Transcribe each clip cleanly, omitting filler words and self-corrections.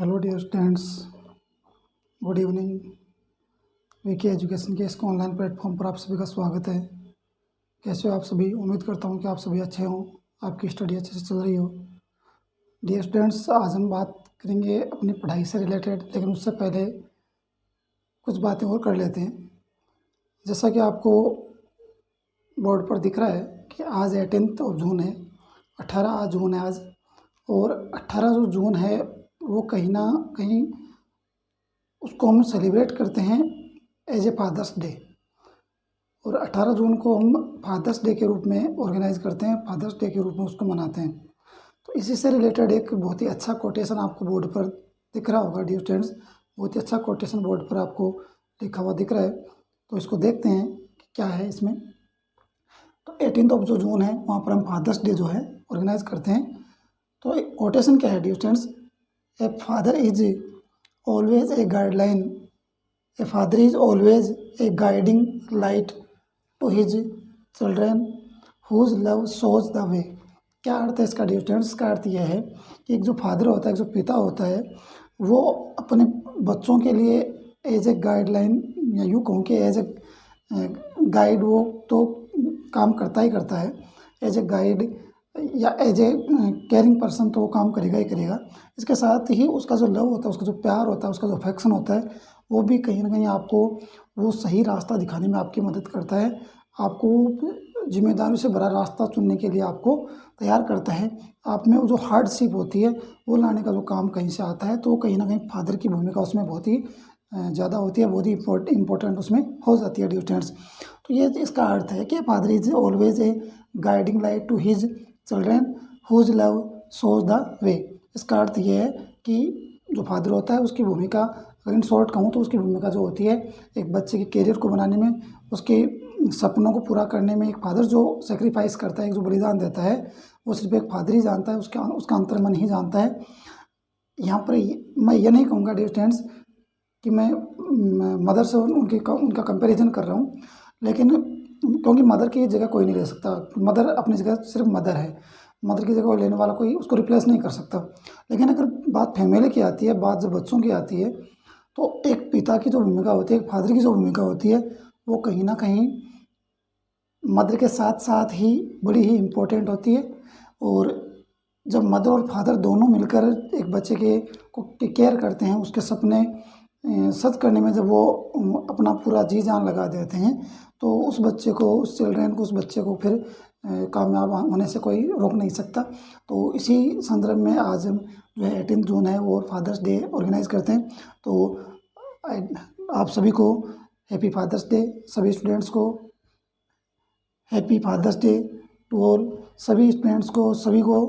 Hello dear students, good evening. VK education के इसको online platform पर आप सभी का स्वागत है। कैसे हो आप सभी? उम्मीद करता हूँ कि आप सभी अच्छे हों, आपकी स्टडी अच्छे से चल रही हो। डियर स्टूडेंट्स, आज हम बात करेंगे अपनी पढ़ाई से रिलेटेड, लेकिन उससे पहले कुछ बातें और कर लेते हैं। जैसा कि आपको बोर्ड पर दिख रहा है कि आज 18 जून है, 18 जून है आज। और 18 जो जून है वो कहीं ना कहीं उसको हम सेलिब्रेट करते हैं एज ए फादर्स डे। और 18 जून को हम फादर्स डे के रूप में ऑर्गेनाइज करते हैं, फादर्स डे के रूप में उसको मनाते हैं। तो इसी से रिलेटेड एक बहुत ही अच्छा कोटेशन आपको बोर्ड पर दिख रहा होगा डियर स्टूडेंट्स। बहुत ही अच्छा कोटेशन बोर्ड पर आपको लिखा हुआ दिख रहा है, तो इसको देखते हैं कि क्या है इसमें। तो 18 जो जून है वहाँ पर हम फादर्स डे जो है ऑर्गेनाइज करते हैं। तो कोटेशन क्या है dear students? A father is always a guideline, a father is always a guiding light to his children whose love shows the way. क्या अर्थ है इसका डियर स्टूडेंट्स? इसका अर्थ यह है कि एक जो फादर होता है, एक जो पिता होता है, वो अपने बच्चों के लिए एज ए गाइडलाइन, या यूँ कहूँ कि एज ए गाइड वो तो काम करता ही करता है। एज ए गाइड या एज ए केयरिंग पर्सन तो वो काम करेगा ही करेगा। इसके साथ ही उसका जो लव होता है, उसका जो प्यार होता है, उसका जो अफेक्शन होता है, वो भी कहीं ना कहीं आपको वो सही रास्ता दिखाने में आपकी मदद करता है। आपको जिम्मेदारी से भरा रास्ता चुनने के लिए आपको तैयार करता है। आप में वो जो हार्डशिप होती है वो लाने का जो काम कहीं से आता है, तो कहीं ना कहीं फादर की भूमिका उसमें बहुत ही ज़्यादा होती है, बहुत ही इम्पोर्टेंट उसमें हो जाती है डियर स्टूडेंट्स। तो ये इसका अर्थ है कि father is always a guiding light to his children whose love shows the way. इसका अर्थ ये है कि जो फादर होता है उसकी भूमिका, अगर इन शॉर्ट कहूँ तो उसकी भूमिका जो होती है एक बच्चे के करियर को बनाने में, उसके सपनों को पूरा करने में, एक फादर जो सेक्रीफाइस करता है, एक जो बलिदान देता है, वो सिर्फ एक फादर ही जानता है, उसका अंतर्मन ही जानता है। यहाँ पर मैं ये नहीं कहूँगा डियर स्टूडेंट्स कि मैं मदर से उनका कंपैरिजन कर रहा हूँ, लेकिन क्योंकि मदर की जगह कोई नहीं ले सकता। मदर अपनी जगह सिर्फ मदर है, मदर की जगह लेने वाला कोई उसको रिप्लेस नहीं कर सकता। लेकिन अगर बात फैमिली की आती है, बात जब बच्चों की आती है, तो एक पिता की जो भूमिका होती है, एक फादर की जो भूमिका होती है, वो कहीं ना कहीं मदर के साथ साथ ही बड़ी ही इम्पोर्टेंट होती है। और जब मदर और फादर दोनों मिलकर एक बच्चे को केयर करते हैं, उसके सपने सच करने में जब वो अपना पूरा जी जान लगा देते हैं, तो उस बच्चे को, उस चिल्ड्रन को, उस बच्चे को फिर कामयाब होने से कोई रोक नहीं सकता। तो इसी संदर्भ में आज हम जो है 18 जून है वो फादर्स डे ऑर्गेनाइज करते हैं। तो आप सभी को हैप्पी फादर्स डे, सभी स्टूडेंट्स को happy father's day to all. सभी स्टूडेंट्स को, सभी को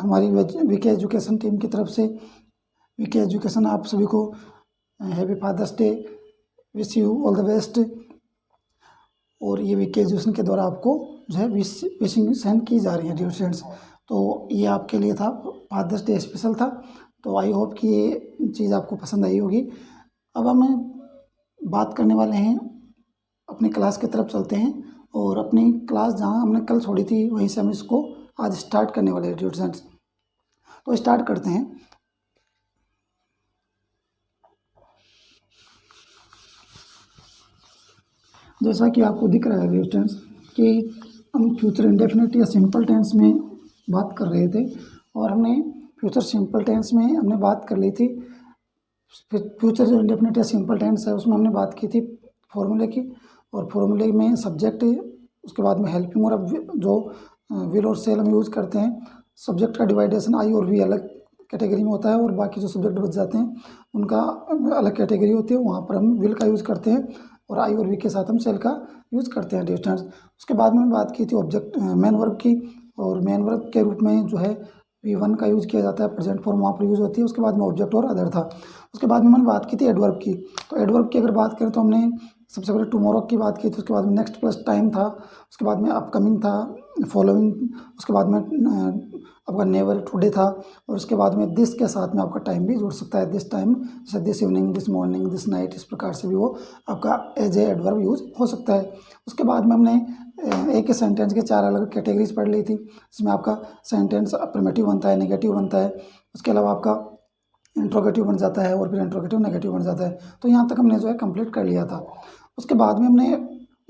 हमारी वीके एजुकेशन टीम की तरफ से, वीके एजुकेशन आप सभी को happy father's day, wish you all the best. और ये वीके एजुकेशन के द्वारा आपको जो है विशिंग सेंड की जा रही है डियर स्टूडेंट्स। तो ये आपके लिए था, फादर्स डे स्पेशल था। तो आई होप कि ये चीज़ आपको पसंद आई होगी। अब हम बात करने वाले हैं, अपनी क्लास की तरफ चलते हैं, और अपनी क्लास जहाँ हमने कल छोड़ी थी वहीं से हम इसको आज स्टार्ट करने वाले हैं डियर स्टूडेंट्स। तो स्टार्ट करते हैं। जैसा कि आपको दिख रहा है डियर स्टूडेंट्स कि हम फ्यूचर इंडेफिनिट या सिंपल टेंस में बात कर रहे थे, और हमने फ्यूचर सिंपल टेंस में हमने बात कर ली थी। फ्यूचर जो इंडेफिनिट या सिंपल टेंस है उसमें हमने बात की थी फॉर्मूले की, और फॉर्मूले में सब्जेक्ट, उसके बाद में हेल्पिंग, और अब जो विल और सेल हम यूज़ करते हैं, सब्जेक्ट का डिवाइडेशन आई और वी अलग कैटेगरी में होता है, और बाकी जो सब्जेक्ट बच जाते हैं उनका अलग कैटेगरी होती है, वहाँ पर हम विल का यूज़ करते हैं, और आई और वी के साथ हम सेल का यूज़ करते हैं डियर स्टूडेंट्स। उसके बाद में बात की थी ऑब्जेक्ट मेन वर्ब की, और मेन वर्ब के रूप में जो है V1 का यूज़ किया जाता है, प्रेजेंट फॉर्म वहाँ पर यूज़ होती है। उसके बाद में ऑब्जेक्ट और अदर था। उसके बाद में मैंने बात की थी एडवर्ब की। तो एडवर्ब की अगर बात करें तो हमने सबसे पहले टुमारो की बात की थी, उसके बाद में नेक्स्ट प्लस टाइम था, उसके बाद में अपकमिंग था, फॉलोइंग, उसके बाद में आपका नेवर, टुडे था, और उसके बाद में दिस के साथ में आपका टाइम भी जुड़ सकता है, दिस टाइम, जैसे this evening, this morning, this night, इस प्रकार से भी वो आपका एज ए एडवर्ब यूज हो सकता है। उसके बाद में हमने एक ही सेंटेंस के 4 अलग कैटेगरीज पढ़ ली थी, जिसमें आपका सेंटेंस अफर्मेटिव बनता है, नेगेटिव बनता है, उसके अलावा आपका इंट्रोगेटिव बन जाता है और फिर इंट्रोगेटिव नेगेटिव बन जाता है। तो यहाँ तक हमने जो है कंप्लीट कर लिया था। उसके बाद में हमने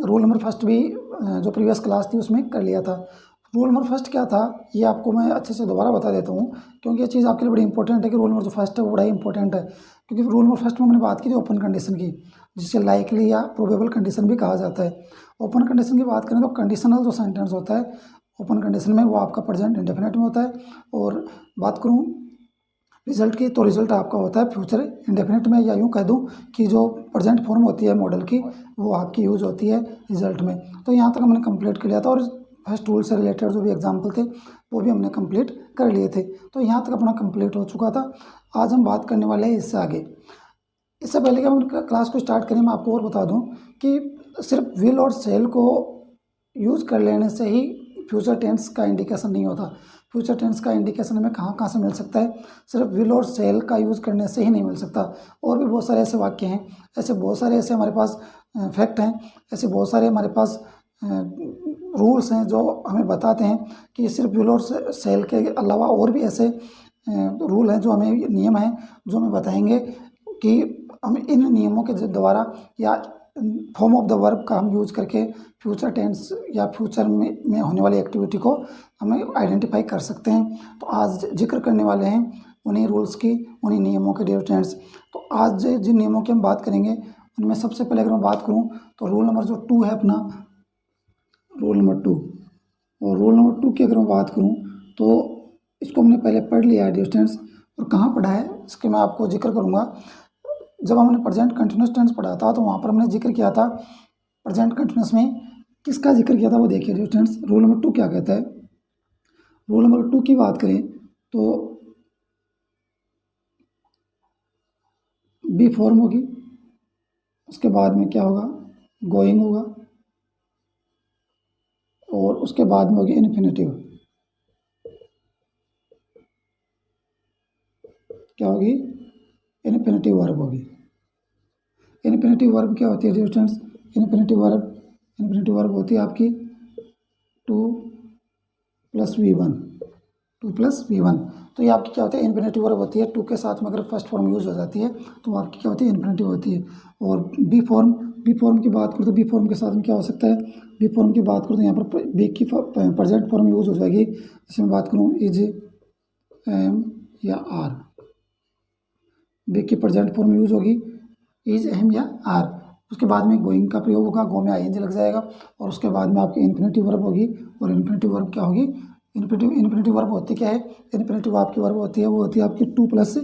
रूल नंबर फर्स्ट भी जो प्रीवियस क्लास थी उसमें कर लिया था। रूल नंबर फर्स्ट क्या था ये आपको मैं अच्छे से दोबारा बता देता हूँ, क्योंकि ये चीज़ आपके लिए बड़ी इंपॉर्टेंट है कि रूल नंबर जो फर्स्ट है वो बड़ा ही इंपॉर्टेंट है। क्योंकि रूल नंबर फर्स्ट में हमने बात की थी ओपन कंडीशन की, जिसे लाइकली या प्रोबेबल कंडीशन भी कहा जाता है। ओपन कंडीशन की बात करें तो कंडीशनल जो सेंटेंस होता है ओपन कंडीशन में वो आपका प्रेजेंट इंडेफिनिट में होता है। और बात करूँ रिजल्ट की तो रिजल्ट आपका होता है फ्यूचर इंडेफिनिट में, या यूँ कह दूँ कि जो प्रेजेंट फॉर्म होती है मॉडल की वो आपकी यूज़ होती है रिजल्ट में। तो यहाँ तक हमने कंप्लीट कर लिया था और फर्स्ट रूल से रिलेटेड जो भी एग्जाम्पल थे वो भी हमने कंप्लीट कर लिए थे। तो यहाँ तक अपना कंप्लीट हो चुका था। आज हम बात करने वाले हैं इससे आगे। इससे पहले कि हम क्लास को स्टार्ट करें मैं आपको और बता दूँ कि सिर्फ विल और सेल को यूज़ कर लेने से ही फ्यूचर टेंस का इंडिकेशन नहीं होता। फ्यूचर टेंस का इंडिकेशन हमें कहाँ कहाँ से मिल सकता है, सिर्फ विल और सेल का यूज़ करने से ही नहीं मिल सकता। और भी बहुत सारे ऐसे वाक्य हैं, ऐसे बहुत सारे ऐसे हमारे पास फैक्ट हैं, ऐसे बहुत सारे हमारे पास रूल्स हैं जो हमें बताते हैं कि सिर्फ विल और सेल के अलावा और भी ऐसे रूल हैं जो हमें नियम हैं जो हमें बताएंगे कि हम इन नियमों के द्वारा या फॉर्म ऑफ द वर्ब का हम यूज़ करके फ्यूचर टेंस या फ्यूचर में होने वाली एक्टिविटी को हमें आइडेंटिफाई कर सकते हैं। तो आज जिक्र करने वाले हैं उन्हीं रूल्स की, उन्हीं नियमों के डिफरेंस। तो आज जिन नियमों की हम बात करेंगे उनमें सबसे पहले अगर मैं बात करूं तो रूल नंबर जो 2 है अपना, रूल नंबर 2, और रूल नंबर 2 की अगर मैं बात करूं तो इसको हमने पहले पढ़ लिया है डिस्टेंस, और कहाँ पढ़ा है इसके मैं आपको जिक्र करूँगा। जब हमने प्रेजेंट कंटिन्यूस टेंस पढ़ा था तो वहाँ पर हमने जिक्र किया था प्रेजेंट कंटिन्यूस में किसका जिक्र किया था वो देखिए डिस्टेंस। रूल नंबर 2 क्या कहता है, रूल नंबर 2 की बात करें तो बी फॉर्म होगी, उसके बाद में क्या होगा गोइंग होगा, और उसके बाद में होगी इन्फिनिटिव। क्या होगी इन्फिनिटिव वर्ब होगी। इन्फिनिटिव वर्ब क्या होती है डिस्टेंस, इन्फिनिटिव वर्ब होती है आपकी 2 + V1, 2 + V1। तो ये आपकी क्या होती है इन्फिनिटिव वर्ब होती है। 2 के साथ में अगर फर्स्ट फॉर्म यूज़ हो जाती है तो आपकी क्या होती है इन्फिनिटिव होती है। और बी फॉर्म की बात करूँ तो बी फॉर्म के साथ में क्या हो सकता है, बी फॉर्म की बात करूँ तो यहाँ पर बी की प्रेजेंट फॉर्म यूज़ हो जाएगी। जैसे मैं बात करूँ इज, एम या आर, बी की प्रेजेंट फॉर्म यूज़ होगी इज, एम या आर। उसके बाद में गोइंग का प्रयोग होगा, गो में आईएनजी लग जाएगा, और उसके बाद में आपकी इन्फिनिटिव वर्ब होगी। और इन्फिनिटिव वर्ब क्या होगी, इन्फिनिटिव वर्ब होती क्या है, इन्फिनिटिव आपकी वर्ब होती है वो होती है आपकी 2 +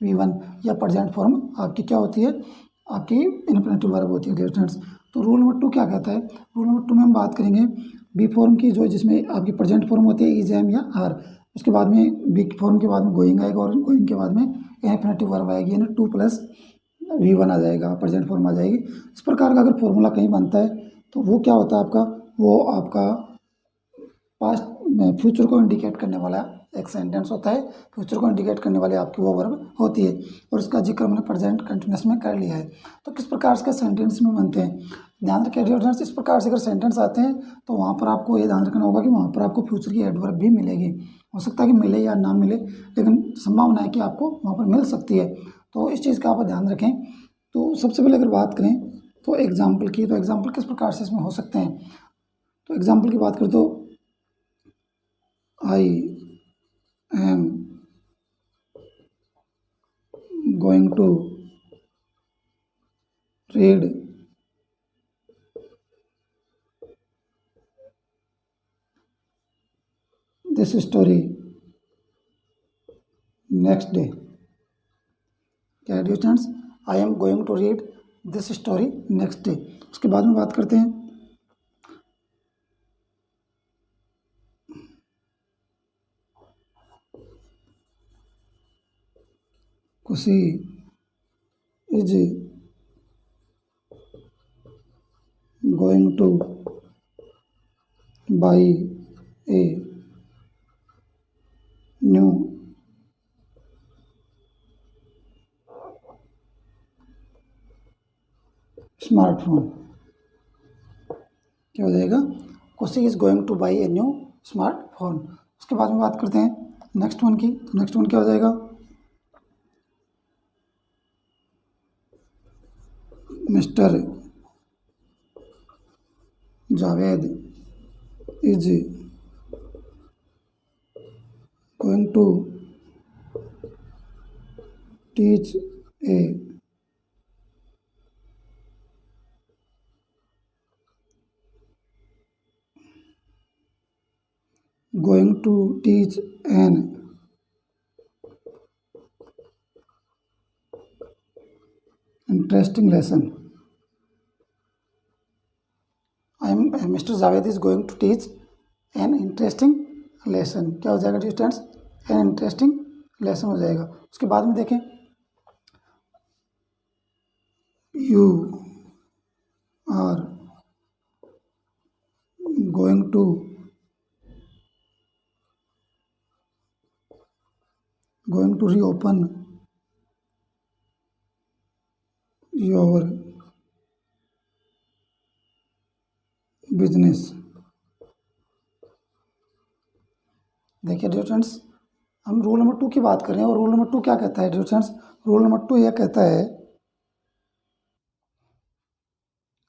V1, या प्रेजेंट फॉर्म आपकी क्या होती है आपकी इन्फिनिटिव वर्ब होती है स्टूडेंट्स। तो रूल नंबर 2 क्या कहता है, रूल नंबर 2 में हम बात करेंगे बी फॉर्म की जो जिसमें आपकी प्रेजेंट फॉर्म होती है इज, एम या आर। उसके बाद में बी फॉर्म के बाद में गोइंग आएगा, और गोइंग के बाद में इन्फिनिटिव वर्ब आएगी, यानी 2 + V1 आ जाएगा, प्रेजेंट फॉर्म आ जाएगी। इस प्रकार का अगर फॉर्मूला कहीं बनता है तो वो क्या होता है आपका, वो आपका पास्ट फ्यूचर को इंडिकेट करने वाला एक सेंटेंस होता है, फ्यूचर को इंडिकेट करने वाली आपकी वो वर्ब होती है। और इसका जिक्र हमने प्रेजेंट कंटिन्यूस में कर लिया है। तो किस प्रकार से सेंटेंस में बनते हैं, ध्यान रखिए डियर्स, इस प्रकार से अगर सेंटेंस आते हैं तो वहाँ पर आपको ये ध्यान रखना होगा कि वहाँ पर आपको फ्यूचर की एडवर्ब भी मिलेगी। हो सकता है कि मिले या ना मिले, लेकिन संभावना है कि आपको वहाँ पर मिल सकती है। तो इस चीज़ का आप ध्यान रखें। तो सबसे पहले अगर बात करें तो एग्जाम्पल की, तो एग्जाम्पल किस प्रकार से इसमें हो सकते हैं। तो एग्जाम्पल की बात करें तो I am going to read this story next day। क्या है distance, I am going to read this story next day. उसके बाद में बात करते हैं Khushi is going to buy a new smartphone. क्या हो जाएगा, Khushi is going to buy a new smartphone. उसके बाद में बात करते हैं नेक्स्ट वन की। तो नेक्स्ट वन क्या हो जाएगा, mister Javed is going to teach a going to teach an interesting lesson. Mr. Javed is going to teach an interesting lesson. क्या हो जाएगा स्टूडेंट्स? an interesting lesson हो जाएगा. उसके बाद में देखें, you are going to reopen your business. देखिए डियर स्टूडेंट्स, हम रूल नंबर 2 की बात कर रहे हैं और रूल नंबर 2 क्या कहता है डियर स्टूडेंट्स? रूल नंबर 2 ये कहता है,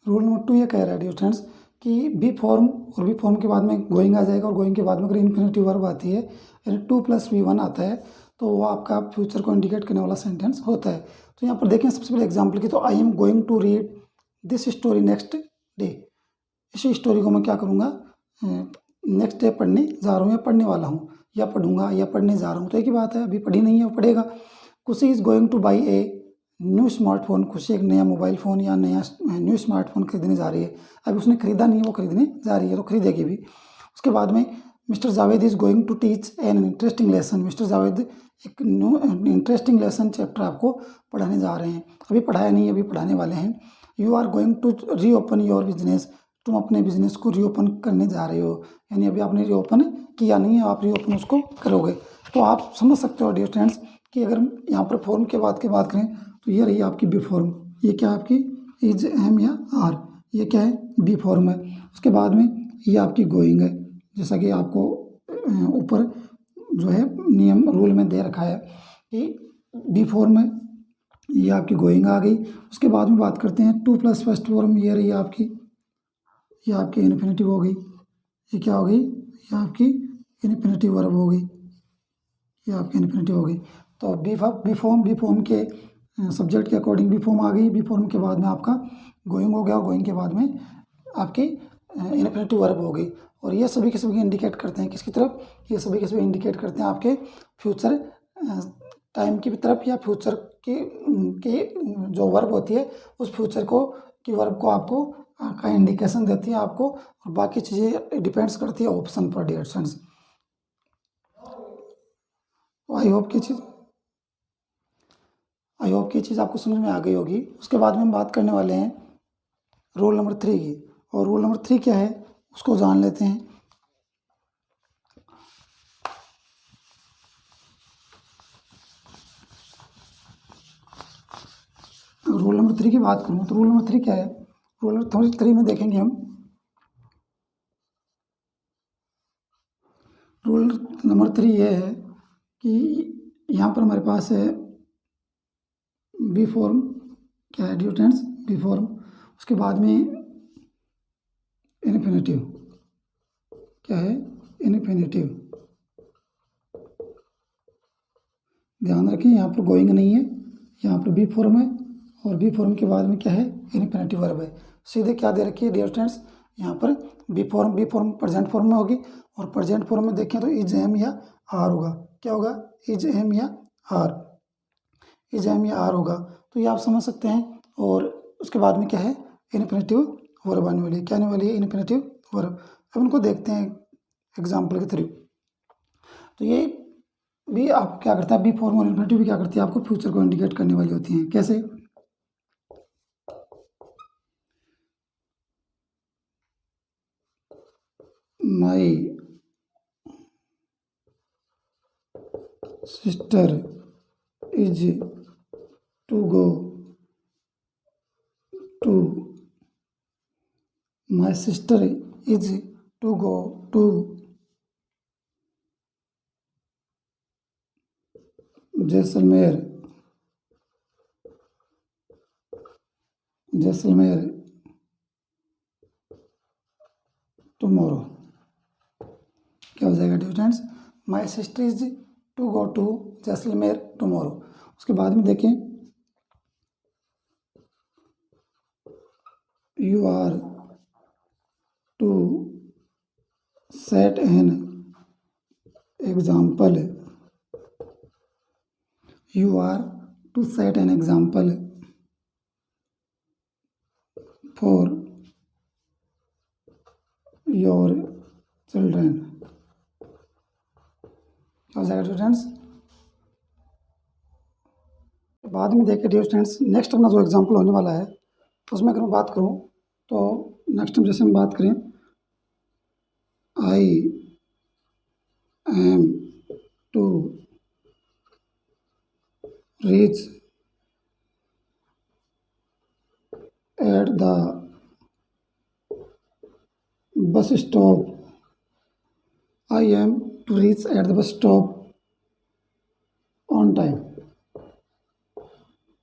रूल नंबर 2 ये कह रहा है डियर स्टूडेंट्स कि बी फॉर्म और बी फॉर्म के बाद में गोइंग आ जाएगा और गोइंग के बाद में अगर इन्फिनेटिव वर्ब आती है यानी 2+V1 आता है तो वो आपका फ्यूचर को इंडिकेट करने वाला सेंटेंस होता है. तो यहाँ पर देखें सबसे पहले एग्जाम्पल की, तो I am going to read this story next day. इसी स्टोरी को मैं क्या करूँगा, नेक्स्ट डे पढ़ने जा रहा हूँ या पढ़ने वाला हूँ या पढ़ूंगा या पढ़ने जा रहा हूँ. तो एक ही बात है, अभी पढ़ी नहीं है वो पढ़ेगा. खुशी is going to buy a new smartphone. खुशी एक नया मोबाइल फ़ोन या नया न्यू स्मार्टफोन खरीदने जा रही है. अभी उसने खरीदा नहीं है, वो खरीदने जा रही है तो खरीदेगी भी. उसके बाद में mister Javed is going to teach an interesting lesson. Mister Javed एक न्यू इंटरेस्टिंग लेसन चैप्टर आपको पढ़ाने जा रहे हैं. अभी पढ़ाया नहीं है, अभी पढ़ाने वाले हैं. You are going to reopen your business. तुम अपने बिजनेस को रीओपन करने जा रहे हो, यानी अभी आपने रीओपन किया नहीं है, आप रीओपन उसको करोगे. तो आप समझ सकते हो डियर स्टूडेंट्स कि अगर यहाँ पर फॉर्म के बाद की बात करें तो ये रही आपकी बी फॉर्म. ये क्या आपकी इज एम या आर, ये क्या है बी फॉर्म है. उसके बाद में ये आपकी गोइंग है, जैसा कि आपको ऊपर जो है नियम रूल में दे रखा है कि बी फॉर्म है, ये आपकी गोइंग आ गई. उसके बाद में बात करते हैं 2+ फर्स्ट फॉर्म. ये रही आपकी, ये आपकी इन्फिनेटिव हो गई. ये क्या हो गई, ये आपकी इन्फिनेटिव वर्ब हो गई. ये आपकी इन्फिनेटिव हो गई. तो बी फॉर्म के सब्जेक्ट के अकॉर्डिंग बी फॉर्म आ गई. बी फॉर्म के बाद में आपका गोइंग हो गया और गोइंग के बाद में आपकी इन्फिनेटिव वर्ब हो गई. और ये सभी के सभी इंडिकेट करते हैं किसकी तरफ, ये सभी के सभी इंडिकेट करते हैं आपके फ्यूचर टाइम की तरफ या फ्यूचर की जो वर्ब होती है उस फ्यूचर को की वर्ब को आपको का इंडिकेशन देती है आपको. और बाकी चीज़ें डिपेंड्स करती है ऑप्शन पर डियर स्टूडेंट्स. आई होप की चीज़ आपको समझ में आ गई होगी. उसके बाद में हम बात करने वाले हैं रूल नंबर 3 की. और रूल नंबर 3 क्या है उसको जान लेते हैं. रूल नंबर 3 की बात करूँ तो रूल नंबर 3 क्या है, रूल नंबर 3 में देखेंगे हम. रूल नंबर 3 ये है कि यहाँ पर हमारे पास है बी फॉर्म. क्या है डियर स्टूडेंट्स, बी फॉर्म. उसके बाद में इन्फिनेटिव. क्या है, इन्फिनेटिव. ध्यान रखें यहाँ पर गोइंग नहीं है, यहाँ पर बी फॉर्म है और बी फॉर्म के बाद में क्या है, इन्फिनेटिव वर्ब है. सीधे क्या दे रखी है डियर स्टूडेंट्स, यहाँ पर बी फॉर्म प्रेजेंट फॉर्म में होगी. और प्रेजेंट फॉर्म में देखें तो इज एम या आर होगा. क्या होगा, इज एम या आर, इज एम या आर होगा. तो ये आप समझ सकते हैं. और उसके बाद में क्या है, इन्फिनेटिव वर्ब आने वाली है. क्या आने वाली है, इन्फिनेटिव वर्ब. अब इनको देखते हैं एग्जाम्पल के थ्रू. तो ये भी आप क्या करता है, बी फॉर्म और इन्फिनेटिव भी क्या करती है, आपको फ्यूचर को इंडिकेट करने वाली होती हैं. कैसे, my sister is to go to, my sister is to go to Jaisalmer Jaisalmer tomorrow. क्या हो जाएगा dear friends? My sister is to go to Jaisalmer tomorrow. उसके बाद में देखें, you are to set an example, you are to set an example for your children. क्या हो जाएगा डियर फ्रेंड्स? बाद में देखिए डियर फ्रेंड्स, नेक्स्ट अपना जो एग्जाम्पल होने वाला है उसमें अगर मैं बात करूं तो नेक्स्ट हम जैसे हम बात करें, I am to reach at the bus stop, I am to reach at the bus stop on time.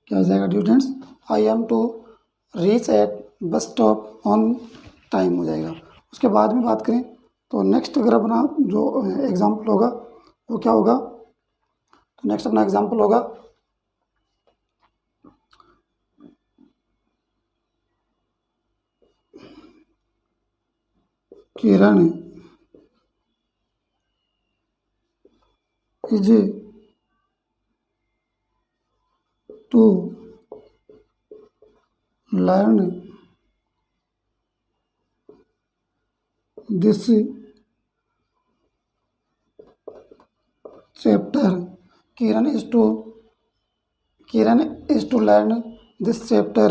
क्या हो जाएगा dear friends? I am to reach at bus stop on time हो जाएगा। उसके बाद में बात करें तो नेक्स्ट अगर अपना जो एग्जाम्पल होगा वो क्या होगा, तो नेक्स्ट अपना एग्जाम्पल होगा, Kiran is to learn this chapter, Kiran is to learn this chapter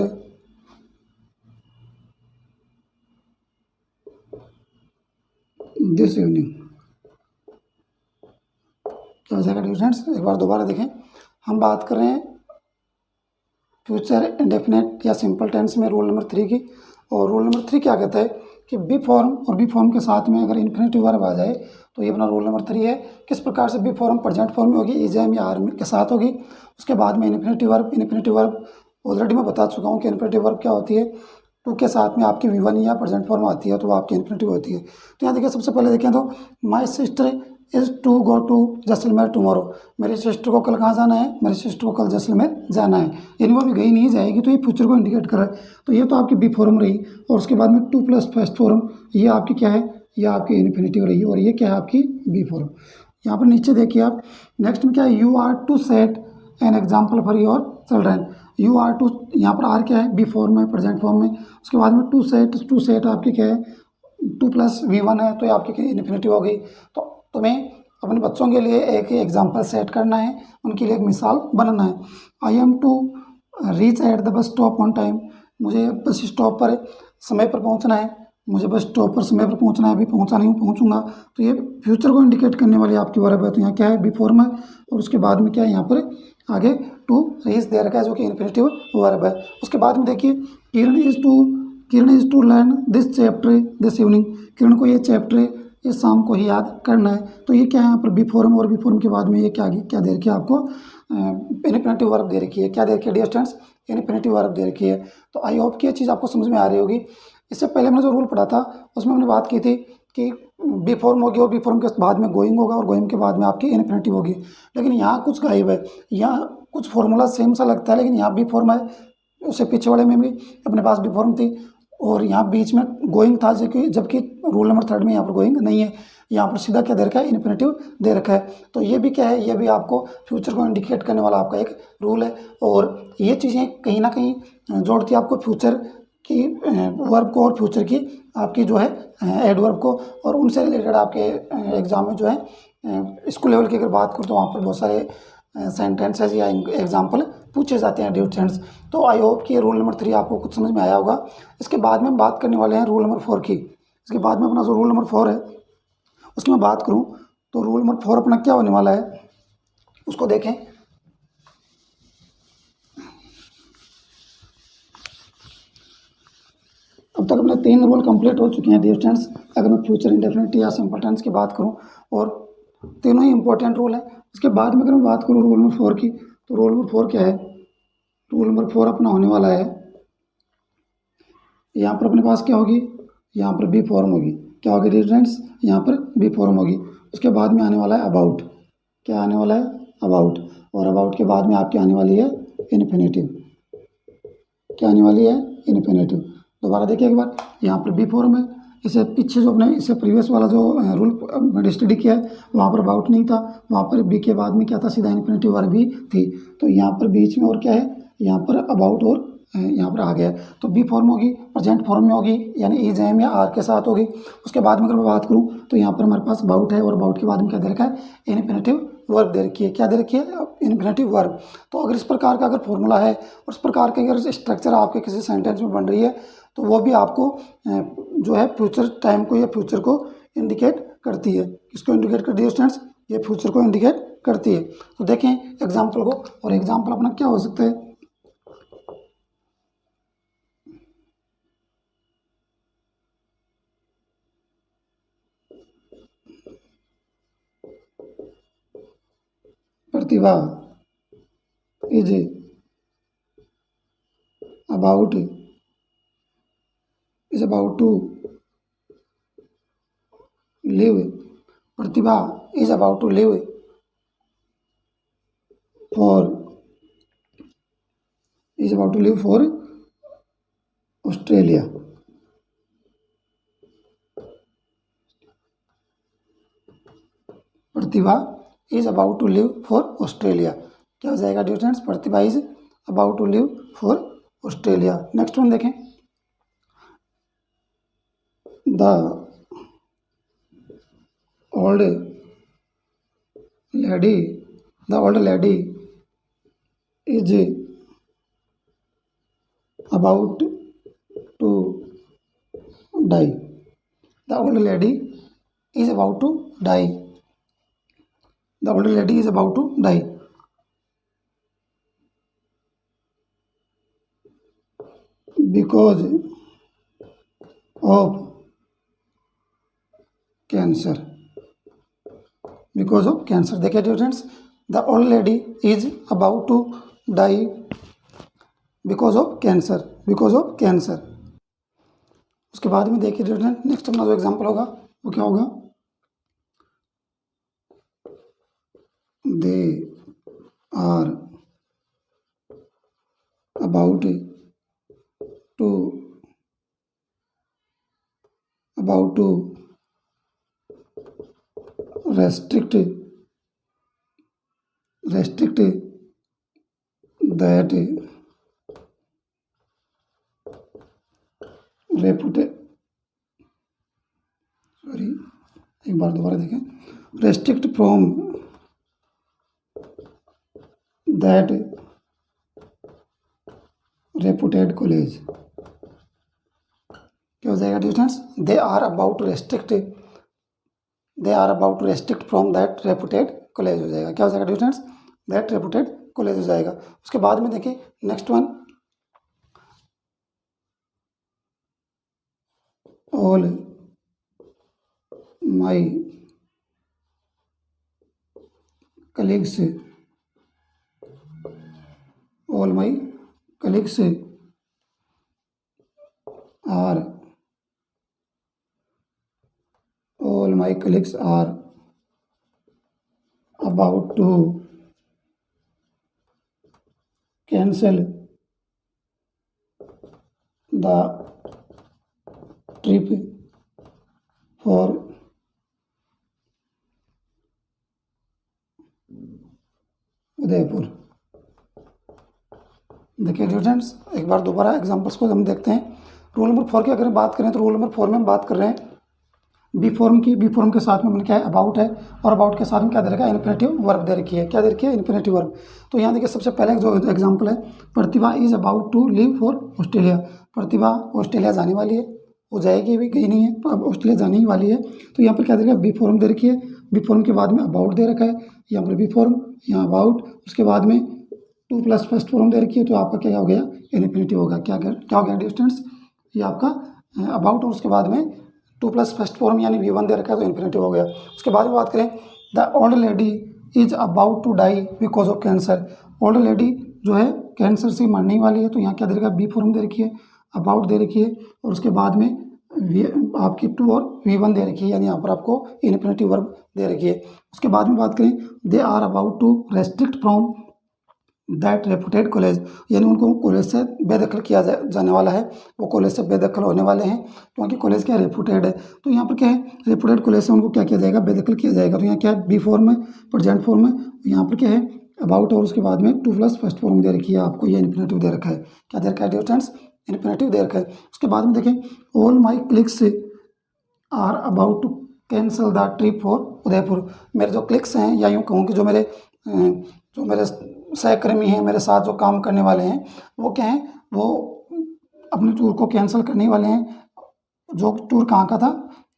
this evening. क्या हो जाएगा डियर फ्रेंड्स? एक बार दोबारा देखें, हम बात कर रहे हैं फ्यूचर इंडेफिनेट या सिंपल टेंस में रूल नंबर 3 की। और रूल नंबर 3 क्या कहता है कि बी फॉर्म और बी फॉर्म के साथ में अगर इन्फिनेटिव वर्ब आ जाए तो ये अपना रूल नंबर 3 है। किस प्रकार से बी फॉर्म प्रेजेंट फॉर्म में होगी, इज एम या आर के साथ होगी। उसके बाद में इन्फिनेटिव वर्ब ऑलरेडी मैं बता चुका हूँ कि इन्फिनेटिव वर्ब क्या होती है, टू के साथ में आपकी V1 या प्रेजेंट फॉर्म आती है तो वो आपकी इन्फिनेटिव होती है। तो यहाँ देखिए, सबसे पहले देखें तो my sister is to go to Jaisalmer tomorrow, मेरी सिस्टर को कल कहाँ जाना है, मेरी सिस्टर को कल जैसलमेर जाना है। यानी वो भी गई नहीं जाएगी, तो ये फ्यूचर को इंडिकेट कर रहा है। तो ये तो आपकी बी फॉर्म रही। और उसके बाद में टू प्लस फर्स्ट फॉर्म, ये आपकी क्या है, ये आपकी इन्फिनेटिव रही। और ये क्या है आपकी बी फॉर्म। यहाँ पर नीचे देखिए आप, नेक्स्ट में क्या है, you are to set an example for your children. You are to, यहाँ पर आर क्या है, बी फॉर्म में, प्रेजेंट फॉर्म में। उसके बाद में टू सेट आपकी क्या है, टू प्लस V1 है तो ये आपकी इन्फिनिटी हो गई। तो तुम्हें अपने बच्चों के लिए एक एग्जाम्पल सेट करना है, उनके लिए एक मिसाल बनाना है। I am to reach at the bus stop on time, मुझे बस स्टॉप पर समय पर पहुंचना है, मुझे बस स्टॉप पर समय पर पहुंचना है, अभी पहुंचा नहीं हूँ, पहुंचूंगा। तो ये फ्यूचर को इंडिकेट करने वाली आपकी वर्ब है। तो यहाँ क्या है, बी फॉर्म है। और उसके बाद में क्या है, यहाँ पर आगे टू रीच दे रखा है जो कि इन्फिनेटिव वर्ब है। उसके बाद में देखिए, Kiran is to learn this chapter this evening, Kiran को ये चैप्टर इस शाम को ही याद करना है। तो ये क्या है, यहाँ पर बी फॉर्म और बी फॉर्म के बाद में ये क्या दे रखी है आपको, इन्फिनेटिव वर्ब दे रखी है। क्या दे रखी है डियर स्टूडेंट्स, इन्फिनेटिव वर्ब दे रखी है। तो आई होप कि ये चीज़ आपको समझ में आ रही होगी। इससे पहले हमने जो रूल पढ़ा था उसमें हमने बात की थी कि बी फॉर्म होगी और बी फॉर्म के बाद में गोइंग होगा और गोइंग के बाद में आपकी इन्फिनेटिव होगी। लेकिन यहाँ कुछ गायब है, यहाँ कुछ फॉर्मूला सेम सा लगता है, लेकिन यहाँ बी फॉर्म है, उससे पीछे वाले में भी अपने पास बी फॉर्म थी और यहाँ बीच में गोइंग था, जबकि रूल नंबर 3 में यहाँ पर गोइंग नहीं है। यहाँ पर सीधा क्या दे रखा है, इन्फिनेटिव दे रखा है। तो ये भी क्या है, ये भी आपको फ्यूचर को इंडिकेट करने वाला आपका एक रूल है। और ये चीज़ें कहीं ना कहीं जोड़ती है आपको फ्यूचर की वर्ब को और फ्यूचर की आपकी जो है एडवर्ब को। और उनसे रिलेटेड आपके एग्जाम में जो है स्कूल लेवल की अगर बात करूँ तो वहाँ पर बहुत सारे सेंटेंसेस या एग्जाम्पल पूछे जाते हैं डियर फ्रेंड्स। तो आई होप कि रूल नंबर 3 आपको कुछ समझ में आया होगा। इसके बाद में हम बात करने वाले हैं रूल नंबर 4 की। इसके बाद में अपना जो रूल नंबर 4 है उसकी मैं बात करूं तो रूल नंबर 4 अपना क्या होने वाला है उसको देखें। अब तक अपने 3 रूल कंप्लीट हो चुके हैं डियर फ्रेंड्स। अगर मैं फ्यूचर इंडेफिनिट या सिंपल टेंस की बात करूं, और तीनों ही इंपॉर्टेंट रूल हैं। इसके बाद में अगर मैं बात करूं रूल नंबर 4 की, तो रूल नंबर 4 क्या है, रूल नंबर 4 अपना होने वाला है यहाँ पर अपने पास क्या होगी, यहाँ पर बी फॉर्म होगी। क्या होगी डियर फ्रेंड्स, यहाँ पर बी फॉर्म होगी। उसके बाद में आने वाला है अबाउट। क्या आने वाला है, अबाउट। और अबाउट के बाद में आपकी आने वाली है इन्फिनेटिव। क्या आने वाली है, इन्फिनेटिव। दोबारा देखिए एक बार, यहाँ पर बी फॉर्म है। इसे पीछे जो अपने इससे प्रीवियस वाला जो रूल मैंने स्टडी किया है वहाँ पर अबाउट नहीं था, वहाँ पर बी के बाद में क्या था, सीधा इन्फिनेटिव वर्ब भी थी। तो यहाँ पर बीच में और क्या है, यहाँ पर अबाउट और यहाँ पर आ गया। तो बी फॉर्म होगी, प्रेजेंट फॉर्म में होगी, यानी इज एम या आर के साथ होगी। उसके बाद में अगर मैं बात करूँ तो यहाँ पर हमारे पास अबाउट है, और अबाउट के बाद में क्या दे रखा है, इन्फिनेटिव वर्ब दे रखी है। क्या दे रखी है, इन्फिनेटिव वर्ब। तो अगर इस प्रकार का अगर फॉर्मूला है और इस प्रकार के अगर स्ट्रक्चर आपके किसी सेंटेंस में बन रही है तो वो भी आपको जो है फ्यूचर टाइम को या फ्यूचर को इंडिकेट करती है। किसको इंडिकेट करती है स्टूडेंट्स, ये फ्यूचर को इंडिकेट करती है। तो देखें एग्जाम्पल को, और एग्जाम्पल अपना क्या हो सकता है, Pratibha is about to leave, Pratibha is about to leave for Australia. Pratibha is about to leave for Australia. क्या हो जाएगा dear friends, Pratibha is about to leave for Australia. Next one देखें, the old lady is about to die. The old lady is about to die. The older lady is about to die because of cancer. Because of cancer. देखिए students, the old lady is about to die because of cancer. Because of cancer. उसके बाद में देखिए student, next अपना जो example होगा वो क्या होगा, they are about to restrict that एक बार दोबारा देखें, restrict from that reputed college। क्या हो जाएगा distance, they are about to restrict from that reputed college हो जाएगा। क्या हो जाएगा डिस्टेंस, दैट रेपुटेड कॉलेज हो जाएगा। उसके बाद में देखिए next one, all my colleagues are about to cancel the trip for Udaipur. देखिए स्टूडेंट्स, एक बार दोबारा एग्जांपल्स को हम देखते हैं। रूल नंबर 4 की अगर बात करें तो रूल नंबर 4 में हम बात कर रहे हैं बी फॉर्म की। बी फॉर्म के साथ में मैंने क्या है, अबाउट है, और अबाउट के साथ में क्या दे रखा है, इन्फिनेटिव वर्ब दे रखी है। क्या दे रखी है, इन्फिनेटिव वर्ब। तो यहाँ देखिए सबसे पहले जो एग्जांपल है, Pratibha is about to leave for Australia. Pratibha Australia जाने वाली है, वो जाएगी भी, गई नहीं है, अब ऑस्ट्रेलिया जाने ही वाली है। तो यहाँ पर क्या दे रखा है, बी फॉर्म दे रखी है। बी फॉर्म के बाद में अबाउट दे रखा है, यहाँ पर बी फॉर्म, यहाँ अबाउट, उसके बाद में टू प्लस फर्स्ट फॉर्म दे रखी है। तो आपका क्या हो गया, इन्फिनेटिव होगा। क्या हो गया डिस्टेंस, ये आपका अबाउट, और उसके बाद में टू प्लस फर्स्ट फॉर्म यानी V1 दे रखा है, तो इन्फिनेटिव हो गया। उसके बाद में बात करें, the old lady is about to die because of cancer. Old lady जो है कैंसर से मरने वाली है। तो यहाँ क्या दे रखा है, बी फॉर्म दे रखी है। अबाउट दे रखी है और उसके बाद में आपकी टू और V1 दे रखी है, यानी यहाँ पर आपको इन्फिनेटिव वर्ब दे रखी है। उसके बाद में बात करें, they are about to restrict from that reputed college, यानी उनको कॉलेज से बेदखल किया जाने वाला है, वो कॉलेज से बेदखल होने वाले हैं क्योंकि कॉलेज क्या रेपुटेड है। तो यहाँ पर क्या है, रेपुटेड कॉलेज से उनको क्या किया जाएगा, बेदखल किया जाएगा। तो यहाँ क्या है, बी फॉर्म में, प्रेजेंट फॉर्म में, यहाँ पर क्या है अबाउट और उसके बाद में टू प्लस फर्स्ट फॉर्म दे रखी है आपको, ये इन्फिनेटिव दे रखा है। क्या दे रखा है डियर फ्रेंड्स, इन्फिनेटिव दे रखा है। उसके बाद में देखें, all my clicks are about to cancel the trip for Udaipur, मेरे जो क्लिक्स हैं या यूँ कहूँ कि जो मेरे सहकर्मी हैं, मेरे साथ जो काम करने वाले हैं, वो क्या हैं, वो अपने टूर को कैंसिल करने वाले हैं। जो टूर कहाँ का था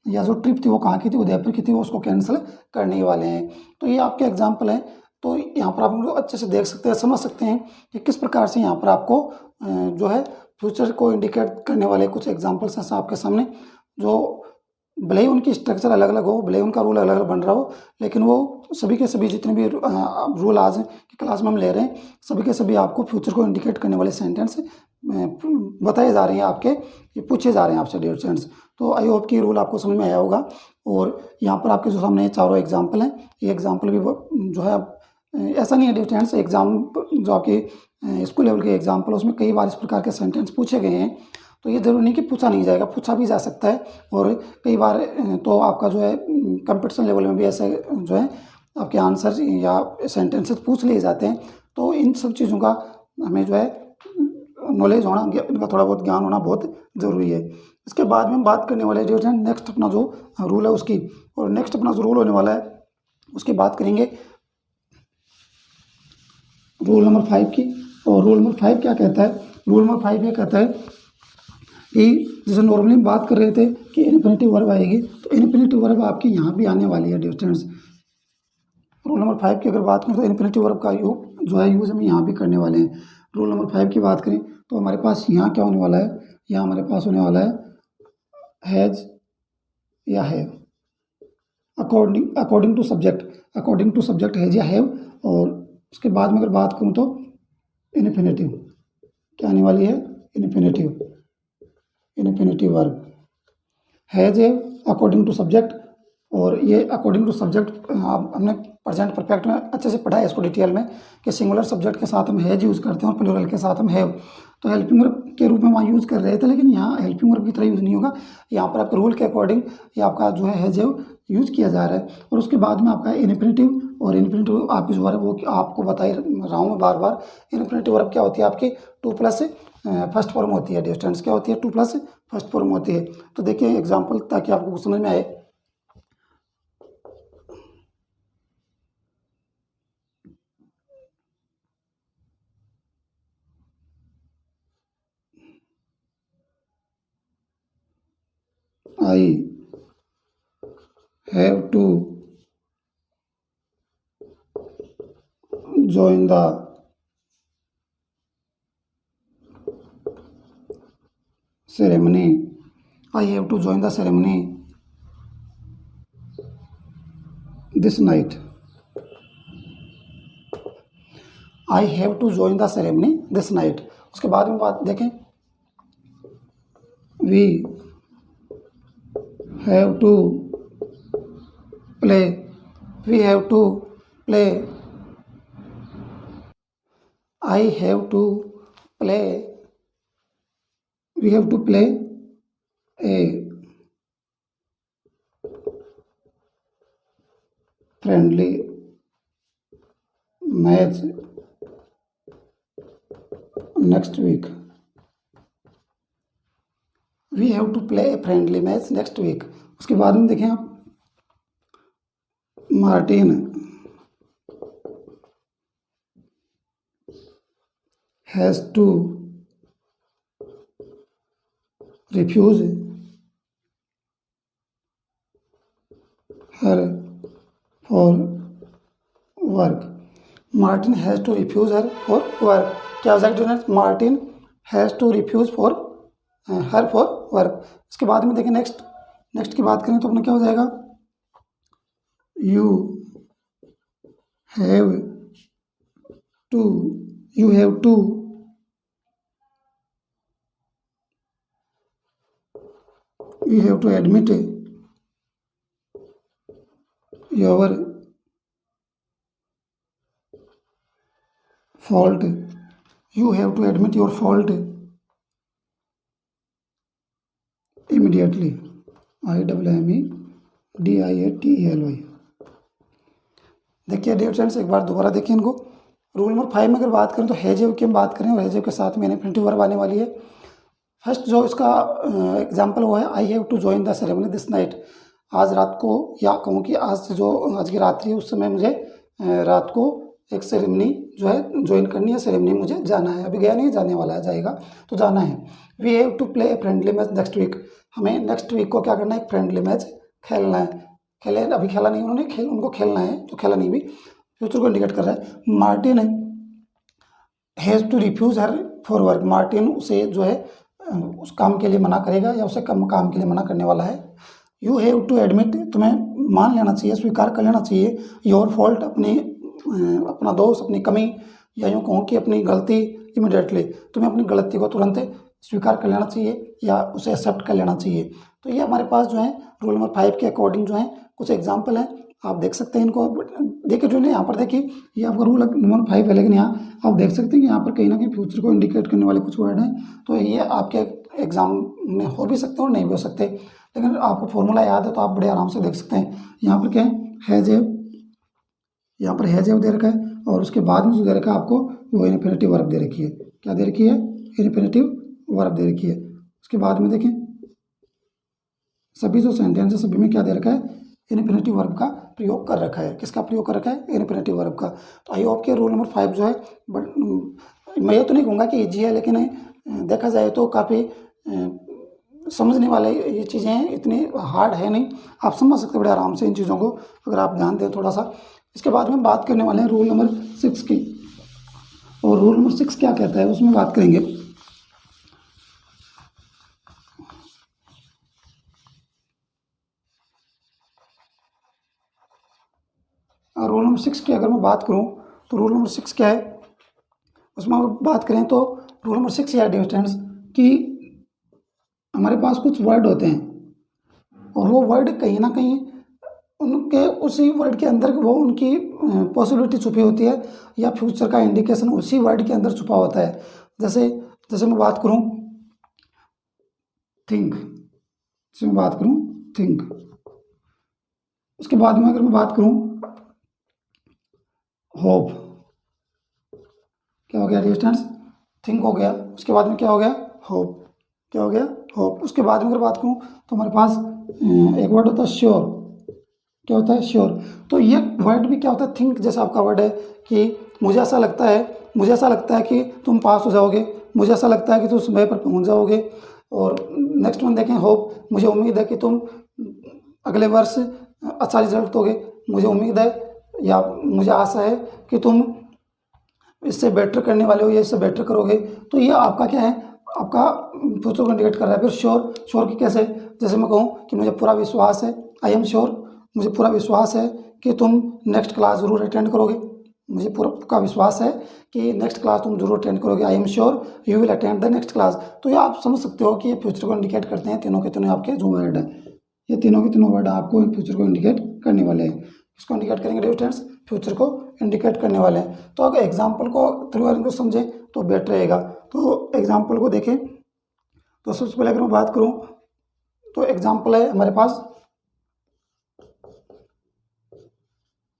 या जो ट्रिप थी वो कहाँ की थी, उदयपुर की थी, वो उसको कैंसिल करने वाले हैं। तो ये आपके एग्जाम्पल है। तो यहाँ पर आप उनको अच्छे से देख सकते हैं, समझ सकते हैं कि किस प्रकार से यहाँ पर आपको जो है फ्यूचर को इंडिकेट करने वाले कुछ एग्जाम्पल्स हैं आपके सामने, जो भले ही उनकी स्ट्रक्चर अलग अलग हो, भले ही उनका रूल अलग अलग बन रहा हो, लेकिन वो सभी के सभी जितने भी रूल आज की क्लास में हम ले रहे हैं, सभी के सभी आपको फ्यूचर को इंडिकेट करने वाले सेंटेंस बताए जा रहे हैं, आपके ये पूछे जा रहे हैं आपसे डियर स्टूडेंट्स। तो आई होप कि रूल आपको समझ में आया होगा। और यहाँ पर आपके जो सामने चारों एग्जाम्पल हैं, ये एग्जाम्पल भी जो है ऐसा नहीं है डियर स्टूडेंट्स, एग्जाम जो आपके स्कूल लेवल के एग्जाम्पल, उसमें कई बार इस प्रकार के सेंटेंस पूछे गए हैं। तो ये जरूरी नहीं कि पूछा नहीं जाएगा, पूछा भी जा सकता है। और कई बार तो आपका जो है कंपटीशन लेवल में भी ऐसे जो है आपके आंसर या सेंटेंसेस पूछ लिए जाते हैं। तो इन सब चीज़ों का हमें जो है नॉलेज होना, इनका थोड़ा बहुत ज्ञान होना बहुत ज़रूरी है। इसके बाद में हम बात करने वाले जो है नेक्स्ट अपना जो रूल है उसकी, और नेक्स्ट अपना जो रूल होने वाला है उसकी बात करेंगे, रूल नंबर 5 की। और रूल नंबर 5 क्या कहता है, रूल नंबर 5 ये कहता है कि जैसे नॉर्मली हम बात कर रहे थे कि इन्फिनेटिव वर्ब आएगी, तो इन्फिनेटिव वर्ब आपकी यहाँ भी आने वाली है डियर स्टूडेंट्स। रूल नंबर 5 की अगर बात करें तो इन्फिनेटिव वर्ब का जो है यूज़ हम यहाँ भी करने वाले हैं। रूल नंबर 5 की बात करें तो हमारे पास यहाँ क्या होने वाला है, यहाँ हमारे पास होने वाला है हैज़ या have, according to subject, according to subject has या हैव। और उसके बाद में अगर बात करूँ तो इन्फिनेटिव क्या आने वाली है, infinitive, infinitive verb has a according to subject. और ये अकॉर्डिंग टू सब्जेक्ट हमने प्रेजेंट परफेक्ट में अच्छे से पढ़ा है इसको डिटेल में, कि सिंगुलर सब्जेक्ट के साथ हम हैज यूज़ करते हैं और प्लूरल के साथ हम हैव। तो हेल्पिंग वर्ब के रूप में वहाँ यूज़ कर रहे थे, लेकिन यहाँ हेल्पिंग वर्ब की तरह यूज़ नहीं होगा। यहाँ पर आपके रूल के अकॉर्डिंग ये आपका जो है हैज हैव यूज़ किया जा रहा है। और उसके बाद में आपका इन्फिनेटिव, और इन्फिनेटिव आपकी जो है वो आपको बता ही रहा हूँ मैं बार बार। इन्फिनेटिव वर्ब क्या होती है आपकी, टू प्लस फर्स्ट फॉर्म होती है डियर स्टूडेंट्स, क्या होती है, टू प्लस फर्स्ट फॉर्म होती है। तो देखिए एग्जाम्पल ताकि आपको समझ में आए। I have to join the ceremony. I have to join the ceremony this night. I have to join the ceremony this night. उसके बाद में बात देखें, we have to play, we have to play, I have to play, we have to play a friendly match next week. We have to play a friendly match next week. उसके बाद में देखें आप, Martin has to refuse her for work. Martin has to refuse her for work. क्या हो जाएगा, Martin has to refuse for her for work. इसके बाद में देखें नेक्स्ट की बात करें तो अपना क्या हो जाएगा, you have to you have to admit your fault. You have to admit your fault immediately. IMMEDIATELY। देखिए डियर फ्रेंड्स, एक बार दोबारा देखिए इनको। रूल नंबर 5 में अगर बात करें तो हैव की हम बात करें, और हैव के साथ में इन्फिनिटिव वर्ब आने वाली है। फर्स्ट जो इसका एग्जांपल वो है, I have to join the ceremony this night. आज रात को, या कहूँ कि आज की रात्रि है, उस समय मुझे रात को एक सेरेमनी जो है ज्वाइन करनी है, सेरेमनी मुझे जाना है। अभी गया नहीं, जाने वाला है, जाएगा तो जाना है। We have to play a friendly match next week. हमें नेक्स्ट वीक को क्या करना है, एक फ्रेंडली मैच खेलना है। खेले, अभी खेला नहीं उन्होंने, उनको खेलना है, तो खेला नहीं भी फ्यूचर को इंडिकेट कर रहा है। Martin has to refuse her for work. Martin उसे जो है उस काम के लिए मना करेगा, या उसे काम के लिए मना करने वाला है। यू हैव टू एडमिट, तुम्हें मान लेना चाहिए, स्वीकार कर लेना चाहिए। योर फॉल्ट, अपना दोष, अपनी कमी, या यूँ कहूँ कि अपनी गलती इमिडिएटली। तुम्हें अपनी गलती को तुरंत स्वीकार कर लेना चाहिए, या उसे एक्सेप्ट कर लेना चाहिए। तो ये हमारे पास जो है रूल नंबर 5 के अकॉर्डिंग जो है कुछ एग्जाम्पल हैं, आप देख सकते हैं इनको। देखिए जो है यहाँ पर, देखिए ये आपका रूल नंबर 5 है, लेकिन यहाँ आप देख सकते हैं कि यहाँ पर कहीं ना कहीं फ्यूचर को इंडिकेट करने वाले कुछ वर्ड हैं। तो ये आपके एग्जाम में हो भी सकते हैं और नहीं भी हो सकते, लेकिन आपको फॉर्मूला याद है तो आप बड़े आराम से देख सकते हैं। यहाँ पर क्या है जेव, यहाँ पर हैज दे रखा है, और उसके बाद में जो दे रखा है आपको वो इन्फिनिटिव वर्ब दे रखी है। क्या दे रखी है, इन्फिनिटिव वर्ब दे रखी है। उसके बाद में देखें सभी जो सेंटेंस है सभी में क्या दे रखा है, इन्फिनिटिव वर्ब का प्रयोग कर रखा है। किसका प्रयोग कर रखा है, इन्फिनिटिव वर्ब का। तो आई होप के रूल नंबर 5 जो है, बट मैं ये तो नहीं कहूँगा कि ईजी है, लेकिन देखा जाए तो काफ़ी समझने वाले ये चीज़ें हैं, इतनी हार्ड है नहीं, आप समझ सकते बड़े आराम से इन चीज़ों को, अगर आप ध्यान दें थोड़ा सा। इसके बाद में बात करने वाले हैं रूल नंबर 6 की, और रूल नंबर 6 क्या कहता है उसमें बात करेंगे। रूल नंबर 6 की अगर मैं बात करूं तो रूल नंबर 6 क्या है, उसमें अगर बात करें तो रूल नंबर 6 या डिस्टेंस कि हमारे पास कुछ वर्ड होते हैं, और वो वर्ड कहीं ना कहीं उनके उसी वर्ड के अंदर वो उनकी पॉसिबिलिटी छुपी होती है, या फ्यूचर का इंडिकेशन उसी वर्ड के अंदर छुपा होता है। जैसे मैं बात करूं थिंक, जैसे मैं बात करूं थिंक, उसके बाद में अगर मैं बात करूं होप, क्या हो गया डिस्टेंस, थिंक हो गया। उसके बाद में क्या हो गया, होप, क्या हो गया, होप। उसके बाद में अगर बात करूं तो हमारे पास एक वर्ड होता है श्योर। क्या होता है, श्योर। तो ये वर्ड भी क्या होता है, थिंक जैसा आपका वर्ड है कि मुझे ऐसा लगता है कि तुम पास हो जाओगे, मुझे ऐसा लगता है कि तुम समय पर पहुंच जाओगे। और नेक्स्ट वन देखें होप, मुझे उम्मीद है कि तुम अगले वर्ष अच्छा रिजल्ट दोगे, मुझे उम्मीद है या मुझे आशा है कि तुम इससे बेटर करने वाले हो, या इससे बेटर करोगे। तो ये आपका क्या है, आपका फ्यूचर को इंडिकेट कर रहा है। फिर श्योर की कैसे, जैसे मैं कहूँ कि मुझे पूरा विश्वास है, आई एम श्योर, मुझे पूरा विश्वास है कि तुम नेक्स्ट क्लास ज़रूर अटेंड करोगे, मुझे पूरा विश्वास है कि नेक्स्ट क्लास तुम जरूर अटेंड करोगे, आई am sure you will attend the next class. तो ये आप समझ सकते हो कि ये फ्यूचर को इंडिकेट करते हैं, तीनों के तीनों आपके जो वर्ड है, ये तीनों के तीनों वर्ड आपको फ्यूचर को इंडिकेट करने वाले हैं। इसको इंडिकेट करेंगे डियर फ्रेंड्स, फ्यूचर को इंडिकेट करने वाले हैं। तो अगर एग्जाम्पल को थ्रू इनको समझें तो बेटर रहेगा। तो एग्जाम्पल को देखें तो सबसे पहले अगर मैं बात करूं तो एग्जाम्पल है हमारे पास,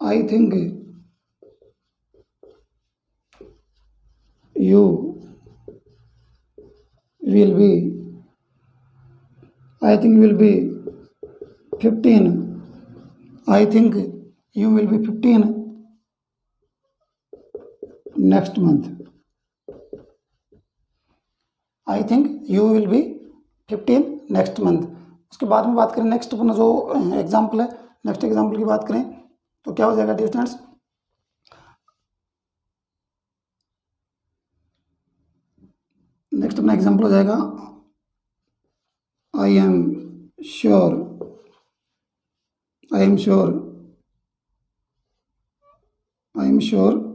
I think you will be, I think will be 15, I think you will be 15 next month, I think you will be 15 next month. उसके बाद में बात करें नेक्स्ट अपना जो एग्जाम्पल है, नेक्स्ट एग्जाम्पल की बात करें तो क्या हो जाएगा डियर स्टूडेंट्स, नेक्स्ट अपना एग्जाम्पल हो जाएगा I am sure, I am sure, I am sure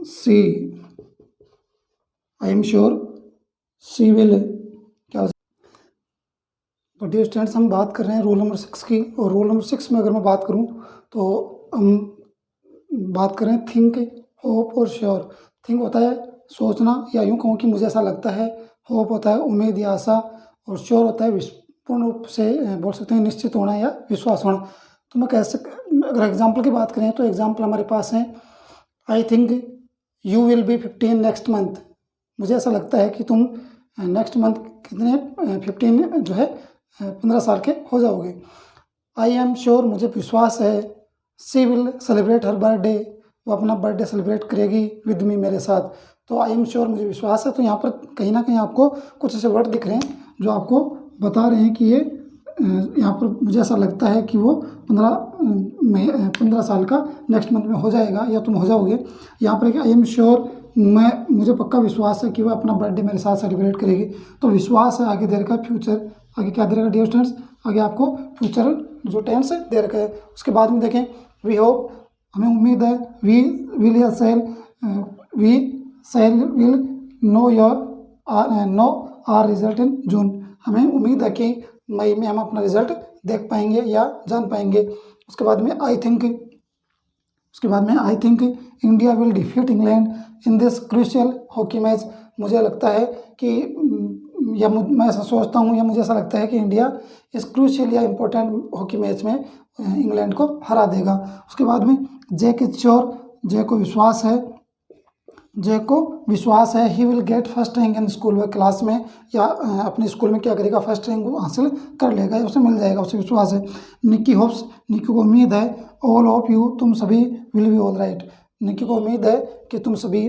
see I am sure she will, क्या। तो डियर स्टूडेंट्स, हम बात कर रहे हैं रूल नंबर 6 की, और रूल नंबर 6 में अगर मैं बात करूं तो हम बात करें थिंक, होप और श्योर। थिंक होता है सोचना, या यूँ कहूँ कि मुझे ऐसा लगता है। होप होता है उम्मीद या आशा, और श्योर होता है पूर्ण रूप से बोल सकते हैं निश्चित होना या विश्वास होना। तो मैं अगर एग्जाम्पल की बात करें तो एग्जाम्पल हमारे पास है, आई think you will be 15 next month. मुझे ऐसा लगता है कि तुम नेक्स्ट मंथ कितने 15 जो है 15 साल के हो जाओगे। आई एम श्योर, मुझे विश्वास है, she will celebrate her birthday, वो अपना बर्थडे सेलिब्रेट करेगी विद मी, मेरे साथ। तो आई एम श्योर मुझे विश्वास है। तो यहाँ पर कहीं ना कहीं आपको कुछ ऐसे वर्ड दिख रहे हैं जो आपको बता रहे हैं कि ये यहाँ पर मुझे ऐसा लगता है कि वो 15 साल का नेक्स्ट मंथ में हो जाएगा, या तुम हो जाओगे। यहाँ पर आई एम श्योर, मुझे पक्का विश्वास है कि वह अपना बर्थडे मेरे साथ सेलिब्रेट करेगी। तो विश्वास है, आगे दे रखा है फ्यूचर, आगे क्या दे रखा है डियर स्टूडेंट्स, आगे आपको फ्यूचर जो टेंस दे रखा है। उसके बाद में देखें वी होप, हमें उम्मीद है, वी विल या sell, we sell will know our result in June. हमें उम्मीद है कि मई में हम अपना रिजल्ट देख पाएंगे या जान पाएंगे। उसके बाद में I think, India will defeat England in this crucial hockey match. मुझे लगता है कि मैं ऐसा सोचता हूँ, या मुझे ऐसा लगता है कि इंडिया इस क्रूशियल या इम्पोर्टेंट हॉकी मैच में इंग्लैंड को हरा देगा। उसके बाद में जैक इज श्योर, जय को विश्वास है, he will get first rank in school, वह क्लास में या अपने स्कूल में क्या करेगा, फर्स्ट रैंक हासिल कर लेगा, उसे मिल जाएगा, उसे विश्वास है। निक्की होप्स, निक्की को उम्मीद है, ऑल ऑफ यू, तुम सभी, will be all right, Nikki को उम्मीद है कि तुम सभी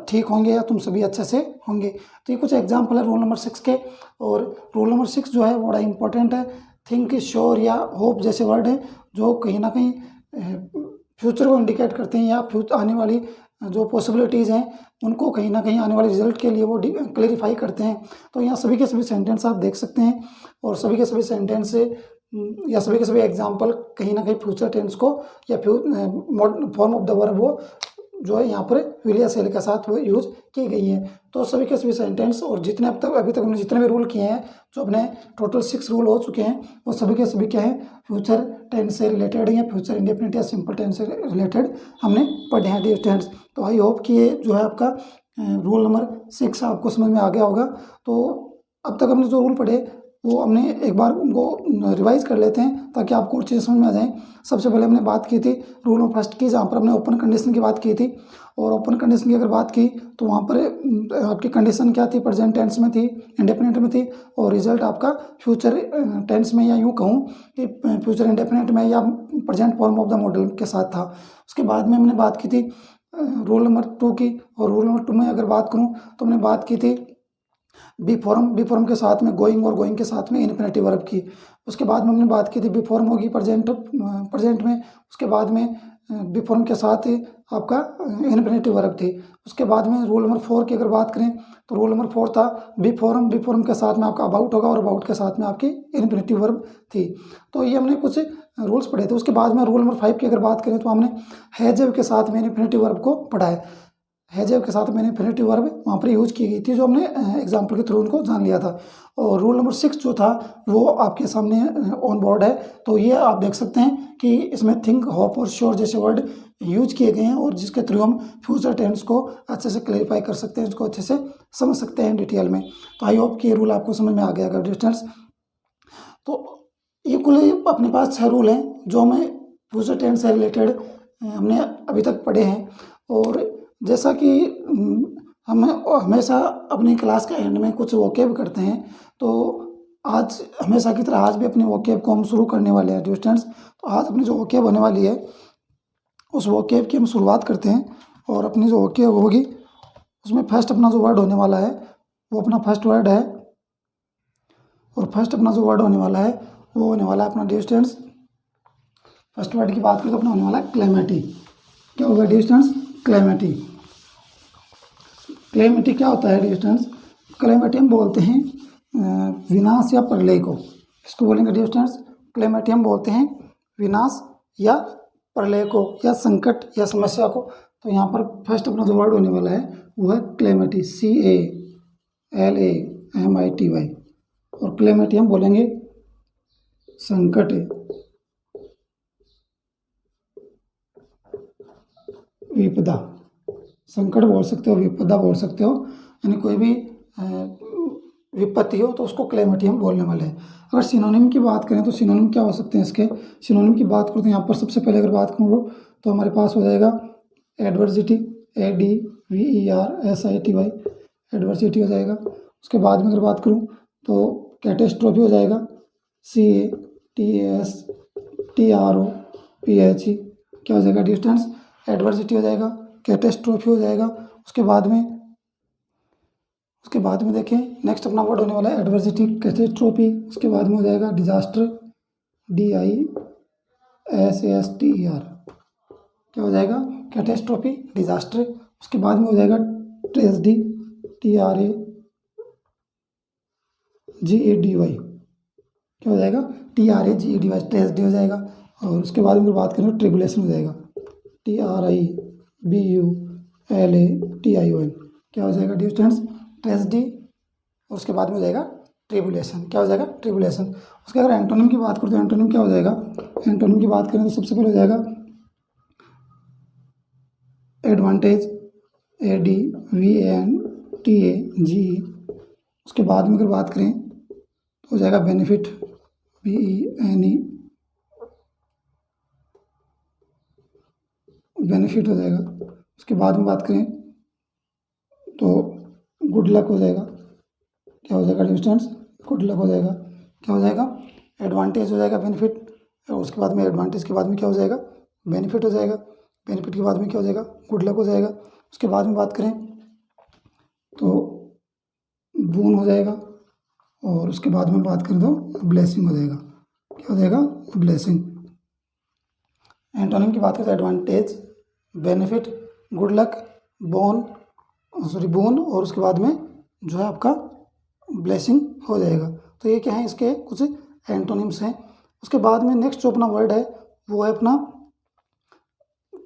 ठीक होंगे या तुम सभी अच्छे से होंगे। तो ये कुछ एग्जाम्पल है रूल नंबर 6 के। और रूल नंबर 6 जो है बड़ा इंपॉर्टेंट है। थिंक, श्योर या होप जैसे वर्ड है जो कहीं ना कहीं फ्यूचर को इंडिकेट करते हैं, या आने वाली जो पॉसिबिलिटीज़ हैं उनको कहीं ना कहीं आने वाले रिजल्ट के लिए वो क्लेरिफाई करते हैं। तो यहाँ सभी के सभी सेंटेंस आप देख सकते हैं, और सभी के सभी सेंटेंस या सभी के सभी एग्जाम्पल कहीं ना कहीं फ्यूचर टेंस को या फॉर्म ऑफ द वर्ब वो जो है यहाँ पर विल या सेल के साथ वो यूज की गई है। तो सभी के सभी सेंटेंस और जितने अभी तक हमने जितने भी रूल किए हैं, जो अपने टोटल 6 रूल हो चुके हैं, वो सभी के सभी क्या है, फ्यूचर टेंस से रिलेटेड या फ्यूचर इंडेफिनिट या सिंपल टेंस से रिलेटेड हमने पढ़े हैं डियर स्टूडेंट्स। तो आई होप कि ये जो है आपका रूल नंबर 6 आपको समझ में आ गया होगा। तो अब तक हमने जो रूल पढ़े वो हमने एक बार उनको रिवाइज कर लेते हैं ताकि आपको और चीज़ें समझ में आ जाएं। सबसे पहले हमने बात की थी रूल नंबर फर्स्ट की, जहाँ पर हमने ओपन कंडीशन की बात की थी। और ओपन कंडीशन की अगर बात की तो वहाँ पर आपकी कंडीशन क्या थी, प्रेजेंट टेंस में थी, इंडेफिनिट में थी, और रिजल्ट आपका फ्यूचर टेंस में, या यूँ कहूँ कि फ्यूचर इंडेफिनिट में या present form of the model के साथ था। उसके बाद में हमने बात की थी रूल नंबर 2 की, और रूल नंबर 2 में अगर बात करूँ तो हमने बात की थी बी फॉर्म के साथ में गोइंग, और गोइंग के साथ में इन्फिनेटिव वर्ब की। उसके बाद में हमने बात की थी बी फॉर्म होगी प्रेजेंट में, उसके बाद में बी फॉर्म के साथ ही आपका इन्फिनेटिव वर्ब थी। उसके बाद में रूल नंबर 4 की अगर बात करें तो रूल नंबर 4 था बी फॉर्म के साथ में आपका अबाउट होगा, और अबाउट के साथ में आपकी इन्फिनेटिव वर्ब थी। तो ये हमने कुछ रूल्स पढ़े थे। उसके बाद में रूल नंबर 5 की अगर बात करें तो हमने हैजव के साथ में इन्फिनेटिव वर्ब को पढ़ा है। हैजव के साथ मैंने इन्फिनेटिव वर्ब वहाँ पर यूज की गई थी, जो हमने एग्जाम्पल के थ्रू उनको जान लिया था। और रूल नंबर 6 जो था वो आपके सामने ऑन बोर्ड है। तो ये आप देख सकते हैं कि इसमें थिंक, होप और श्योर जैसे वर्ड यूज किए गए हैं, और जिसके थ्रू हम फ्यूचर टेंस को अच्छे से क्लैरिफाई कर सकते हैं, इसको अच्छे से समझ सकते हैं डिटेल में। तो आई होप कि ये रूल आपको समझ में आ गया अगर डिस्टेंस। तो ये कुल अपने पास 6 रूल हैं जो हमें फ्यूचर टेंस से रिलेटेड हमने अभी तक पढ़े हैं। और जैसा कि हम हमेशा अपनी क्लास के एंड में कुछ वोकेब करते हैं, तो आज हमेशा की तरह आज भी अपने वोकेब को हम शुरू करने वाले हैं स्टूडेंट्स। तो आज अपनी जो वोकेब होने वाली है उस वोकेब की हम शुरुआत करते हैं। और अपनी जो वोकेब होगी उसमें फर्स्ट अपना जो वर्ड होने वाला है वो अपना फर्स्ट वर्ड है। और फर्स्ट अपना जो वर्ड होने वाला है वो होने वाला है अपना डियर स्टूडेंट्स, फर्स्ट वर्ड की बात करें तो अपना होने वाला है क्लैमिटी। क्या होगा डियर स्टूडेंट्स, क्लैमिटी। क्लैमिटी क्या होता है डियर स्टूडेंट्स, क्लैमिटी हम बोलते हैं विनाश या प्रलय को। इसको बोलेंगे डियर स्टूडेंट्स, क्लैमिटी हम बोलते हैं विनाश या प्रलय को, या संकट या समस्या को। तो यहाँ पर फर्स्ट अपना जो वर्ड होने वाला है वो है क्लेमेटी, CALAMITY। और क्लेमेटी हम बोलेंगे संकट विपदा, संकट बोल सकते हो, विपदा बोल सकते हो, यानी कोई भी विपत्ति हो तो उसको क्लेमेटी हम बोलने वाले हैं। अगर सिनोनिम की बात करें तो सिनोनिम क्या हो सकते हैं इसके? सिनोनिम की बात करूँ तो यहाँ पर सबसे पहले अगर बात करूँ तो हमारे पास हो जाएगा एडवर्सिटी, ADVERSITY, एडवर्सिटी हो जाएगा। उसके बाद में अगर बात करूँ तो कैटेस्ट्रोफी हो जाएगा, CATASTROPHE। क्या हो जाएगा डिस्टेंस? एडवर्सिटी हो जाएगा, कैटेस्ट्रोफी हो जाएगा। उसके बाद में देखें नेक्स्ट अपना वर्ड होने वाला है एडवर्सिटी, कैटेस्ट्रोफी। उसके बाद में हो जाएगा डिजास्टर, DISASTER। क्या हो जाएगा? Catastrophe, disaster. उसके बाद में हो जाएगा ट्रेजेडी, TRAGEDY। क्या हो जाएगा? TRAGEDY, ट्रेजेडी हो जाएगा। और उसके बाद में बात करें ट्रिबुलेशन हो जाएगा, TRIBULATION। क्या हो जाएगा डिस्टेंस? ट्रेजेडी। और उसके बाद में हो जाएगा ट्रिबुलेशन। क्या हो जाएगा? ट्रिबुलेशन। उसके अगर एंटोनिम की बात करें तो एंटोनिम क्या हो जाएगा? एंटोनिम की बात करें तो सबसे पहले हो जाएगा एडवांटेज, ADVANTAGE। उसके बाद में अगर बात करें तो हो जाएगा बेनिफिट, BENE, बेनिफिट हो जाएगा। उसके बाद में बात करें तो गुड लक हो जाएगा। क्या हो जाएगा डिस्टेंस? गुड लक हो जाएगा। क्या हो जाएगा? एडवांटेज हो जाएगा, बेनिफिट। और उसके बाद में एडवांटेज के बाद में क्या हो जाएगा? बेनिफिट हो जाएगा। बेनिफिट के बाद में क्या हो जाएगा? गुड लक हो जाएगा। उसके बाद में बात करें तो बून हो जाएगा। और उसके बाद में बात करें तो ब्लेसिंग हो जाएगा। क्या हो जाएगा? ब्लेसिंग। एंटोनिम की बात करें तो एडवांटेज, बेनिफिट, गुड लक, बून, और उसके बाद में जो है आपका ब्लेसिंग हो जाएगा। तो ये क्या है? इसके कुछ एंटोनिम्स हैं। उसके बाद में नेक्स्ट जो अपना वर्ड है वो है अपना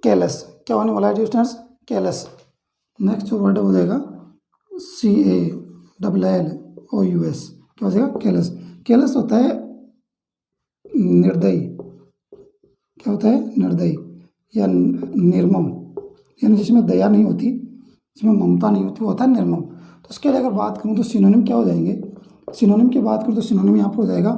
केयरलेस। क्या होने वाला है डिस्टेंस? केयरलेस। नेक्स्ट जो वर्ड हो जाएगा CALLOUS। क्या हो जाएगा? केयरलेस। केयरलेस होता है निर्दयी। क्या होता है? निर्दयी या निर्मम, यानी जिसमें दया नहीं होती, जिसमें ममता नहीं होती, वो होता है निर्मम। तो इसके लिए अगर बात करूँ तो सिनोनिम क्या हो जाएंगे? सिनोनिम की बात करूँ तो सिनोनिम यहाँ पर हो जाएगा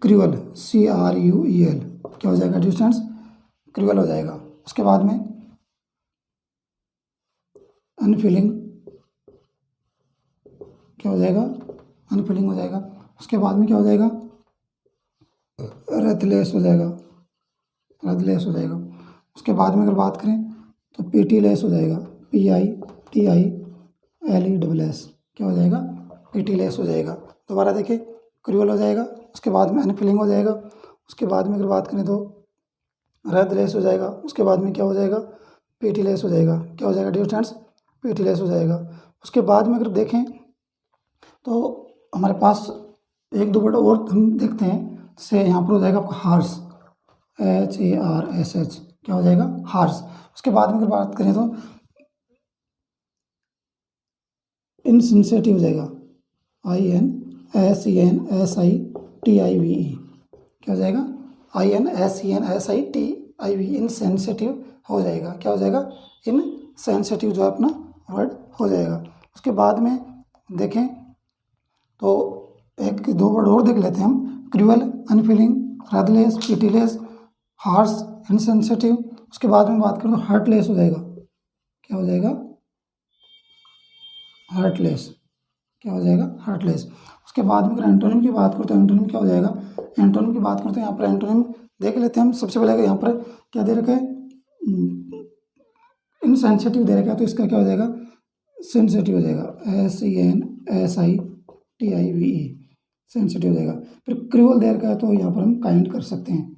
क्रूअल, CRUEL। क्या हो जाएगा डिस्टेंस? क्रूअल हो जाएगा। उसके बाद में अनफीलिंग। क्या हो जाएगा? अनफीलिंग हो जाएगा। उसके बाद में क्या हो जाएगा? रेथलेस हो जाएगा, रेथलेस हो जाएगा। उसके बाद में अगर बात करें तो पीटीलेस हो जाएगा, PITILESS। क्या हो जाएगा? पीटीलेस हो जाएगा। दोबारा देखिए, क्रूअल हो जाएगा। उसके बाद में अनफीलिंग हो जाएगा। उसके बाद में अगर बात करें तो रेथलेस हो जाएगा। उसके बाद में क्या हो जाएगा? पीटीलेस हो जाएगा। क्या हो जाएगा डिस्टेंस? पीटीलेस हो जाएगा। उसके बाद में अगर देखें तो हमारे पास एक दो वर्ड और हम देखते हैं। से यहाँ पर हो जाएगा आपका हार्स, HARSH। क्या हो जाएगा? हार्स। उसके बाद में अगर बात करें तो इनसेंसिटिव हो जाएगा, INSENSITIVE। क्या हो जाएगा? INSENSITIVE, इनसेंसिटिव हो जाएगा। क्या हो जाएगा? इनसेंसिटिव जो है अपना वर्ड हो जाएगा। उसके बाद में देखें तो एक दो वर्ड और देख लेते हैं हम, क्रूअल, अनफीलिंग, रेथलेस, पीटीलेस, हार्श, इनसेंसिटिव। उसके बाद में बात करें तो हार्टलेस हो जाएगा। क्या हो जाएगा? हार्टलेस। क्या हो जाएगा? हार्टलेस। उसके बाद में अगर एंटोनिम की बात करें तो एंटोनिम क्या हो जाएगा? एंटोनिम की बात करते हैं, यहाँ पर एंटोनिम देख लेते हैं हम। सबसे पहले यहाँ पर क्या दे रखा है? इनसेंसिटिव दे रखा है, तो इसका क्या हो जाएगा? सेंसिटिव हो जाएगा, SENSITIVE, सेंसिटिव हो जाएगा। फिर क्रूअल दे रखा है तो यहाँ पर हम काइंड कर सकते हैं।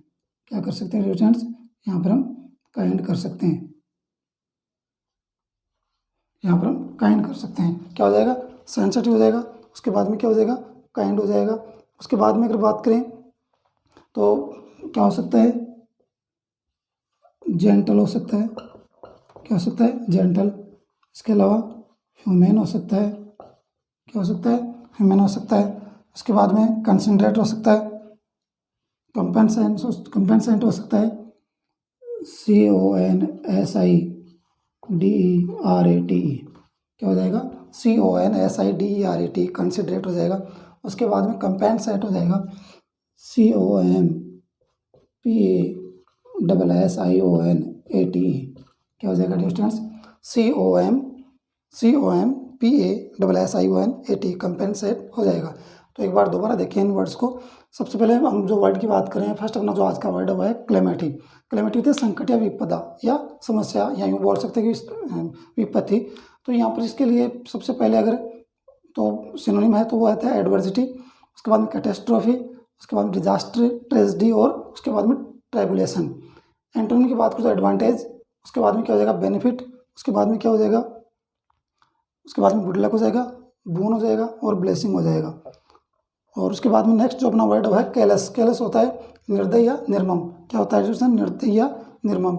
क्या कर सकते हैं स्टूडेंट्स? यहाँ पर हम काइंड कर सकते हैं। यहाँ पर हम काइंड कर सकते हैं। क्या हो जाएगा? सेंसिटिव हो जाएगा। उसके बाद में क्या हो जाएगा? काइंड हो जाएगा। उसके बाद में अगर बात करें तो क्या हो सकता है? जेंटल हो सकता है, क्या हो सकता है, जेंटल। इसके अलावा ह्यूमेन हो सकता है, क्या हो सकता है, ह्यूमेन हो सकता है। उसके बाद में कंसनट्रेट हो सकता है, कंपेंसेंट हो सकता है, CONSIDERATE, क्या हो जाएगा, CONSIDERATE, कंसिडरेट हो जाएगा। उसके बाद में कंपेंसेंट हो जाएगा, COMPASSIONATE, क्या हो जाएगा डियर स्टूडेंट्स, COMPASSIONATE, कंपेंसेट हो जाएगा। तो एक बार दोबारा देखिए इन वर्ड्स को। सबसे पहले हम जो वर्ड की बात करें, फर्स्ट अपना जो आज का वर्ड है वो है क्लेमेटी। क्लेमेटी थे संकट या विपदा या समस्या, या यूँ बोल सकते हैं कि विपत्ति। तो यहाँ पर इसके लिए सबसे पहले अगर तो सिनोनिम है तो वो आता है एडवर्सिटी, उसके बाद में कैटेस्ट्रॉफी, उसके बाद में डिजास्टर, ट्रेजेडी, और उसके बाद में ट्राइबुलेशन। एंटोनिम की बात करें तो एडवांटेज, उसके बाद में क्या हो जाएगा, बेनिफिट, उसके बाद में क्या हो जाएगा, उसके बाद में गुड लक हो जाएगा, बून हो जाएगा, और ब्लेसिंग हो जाएगा। और उसके बाद में नेक्स्ट जो अपना वर्ड है केयरलेस। केयरलेस होता है निर्दय या निर्मम, क्या होता है, निर्दय या निर्मम।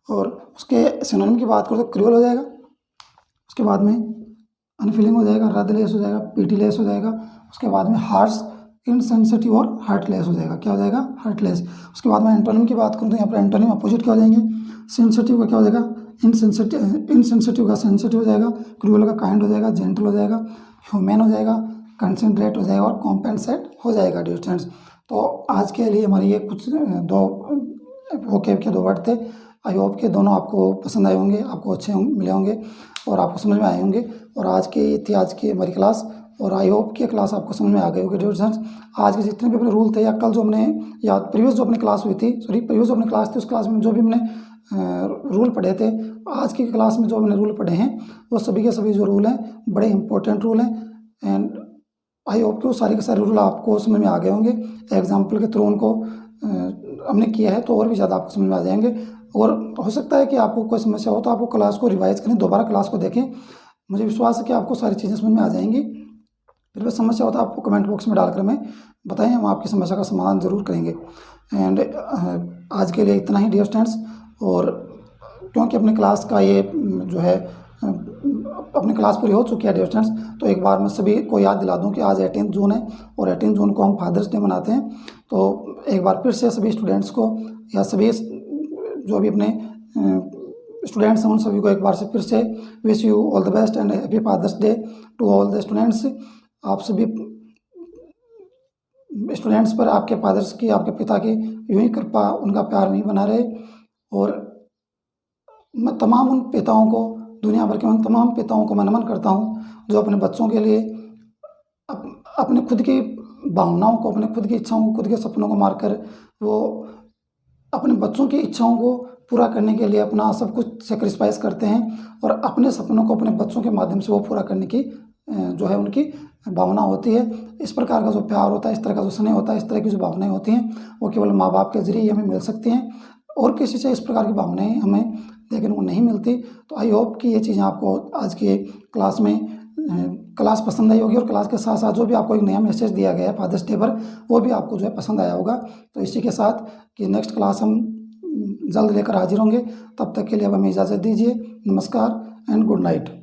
और उसके सिनोनिम की बात करें तो क्रूअल हो जाएगा, उसके बाद में अनफीलिंग हो जाएगा, रदलेस हो जाएगा, पीटीलेस हो जाएगा, उसके बाद में हार्श, इनसेंसिटिव और हार्टलेस हो जाएगा, क्या हो जाएगा, हार्टलेस। उसके बाद में एंटोनिम की बात करूँ तो यहाँ पर एंटोनिम अपोजिट क्या हो जाएंगे, सेंसिटिव का क्या हो जाएगा, इनसेंसिटिव का सेंसिटिव हो जाएगा, क्रूअल का काइंड हो जाएगा, जेंटल हो जाएगा, ह्यूमन हो जाएगा, कंसनट्रेट हो जाएगा, और कॉम्पेंसेट हो जाएगा डियर स्टूडेंट्स। तो आज के लिए हमारे ये कुछ दो वोकैब के दो वर्ड थे। आई होप के दोनों आपको पसंद आए होंगे, आपको अच्छे मिले होंगे और आपको समझ में आए होंगे। और आज की हमारी क्लास, और आई होप की क्लास आपको समझ में आ गई होगी डियर स्टूडेंट्स। आज के जितने भी अपने रूल थे, या कल जो हमने, या प्रीवियस जो अपनी क्लास हुई थी, प्रीवियस जो अपनी क्लास थी, उस क्लास में जो भी हमने रूल पढ़े थे, आज की क्लास में जो हमने रूल पढ़े हैं वो सभी के सभी जो रूल हैं बड़े इंपॉर्टेंट रूल हैं। एंड आई होप कि वो सारे के सारे रूल आपको समझ में आ गए होंगे। एग्जाम्पल के थ्रू उनको हमने किया है तो और भी ज़्यादा आपको समझ में आ जाएंगे। और हो सकता है कि आपको कोई समस्या हो तो आपको क्लास को रिवाइज करें, दोबारा क्लास को देखें। मुझे विश्वास है कि आपको सारी चीज़ें समझ में आ जाएंगी। फिर भी समस्या हो तो आपको कमेंट बॉक्स में डालकर हमें बताएं, हम आपकी समस्या का समाधान ज़रूर करेंगे। एंड आज के लिए इतना ही डियर स्टूडेंट्स। और क्योंकि अपनी क्लास का ये जो है अपनी क्लास पूरी हो चुकी है डियर स्टूडेंट्स, तो एक बार मैं सभी को याद दिला दूं कि आज 18 जून है और 18 जून को हम फादर्स डे मनाते हैं। तो एक बार फिर से सभी स्टूडेंट्स को, या सभी जो भी अपने स्टूडेंट्स हैं उन सभी को एक बार से फिर से wish you all the best and happy father's day to all the students. आप सभी स्टूडेंट्स पर आपके फादर्स की, आपके पिता की यूं ही कृपा, उनका प्यार नहीं बना रहे। और मैं तमाम उन पिताओं को, दुनिया भर के उन तमाम पिताओं को मैं नमन करता हूँ जो अपने बच्चों के लिए अपने खुद की भावनाओं को, अपने खुद की इच्छाओं को, खुद के सपनों को मारकर वो अपने बच्चों की इच्छाओं को पूरा करने के लिए अपना सब कुछ सेक्रीफाइस करते हैं, और अपने सपनों को अपने बच्चों के माध्यम से वो पूरा करने की जो है उनकी भावना होती है। इस प्रकार का जो प्यार होता है, इस तरह का जो स्नेह होता है, इस तरह की जो भावनाएं होती हैं वो केवल माँ बाप के जरिए ही हमें मिल सकती हैं, और किसी से इस प्रकार की भावनाएं हमें देखने को नहीं मिलती। तो आई होप कि ये चीज़ें आपको आज की क्लास में क्लास पसंद आई होगी, और क्लास के साथ साथ जो भी आपको एक नया मैसेज दिया गया है फादर्स डे पर, वो भी आपको जो है पसंद आया होगा। तो इसी के साथ कि नेक्स्ट क्लास हम जल्द लेकर हाजिर होंगे। तब तक के लिए अब हमें इजाज़त दीजिए। नमस्कार एंड गुड नाइट।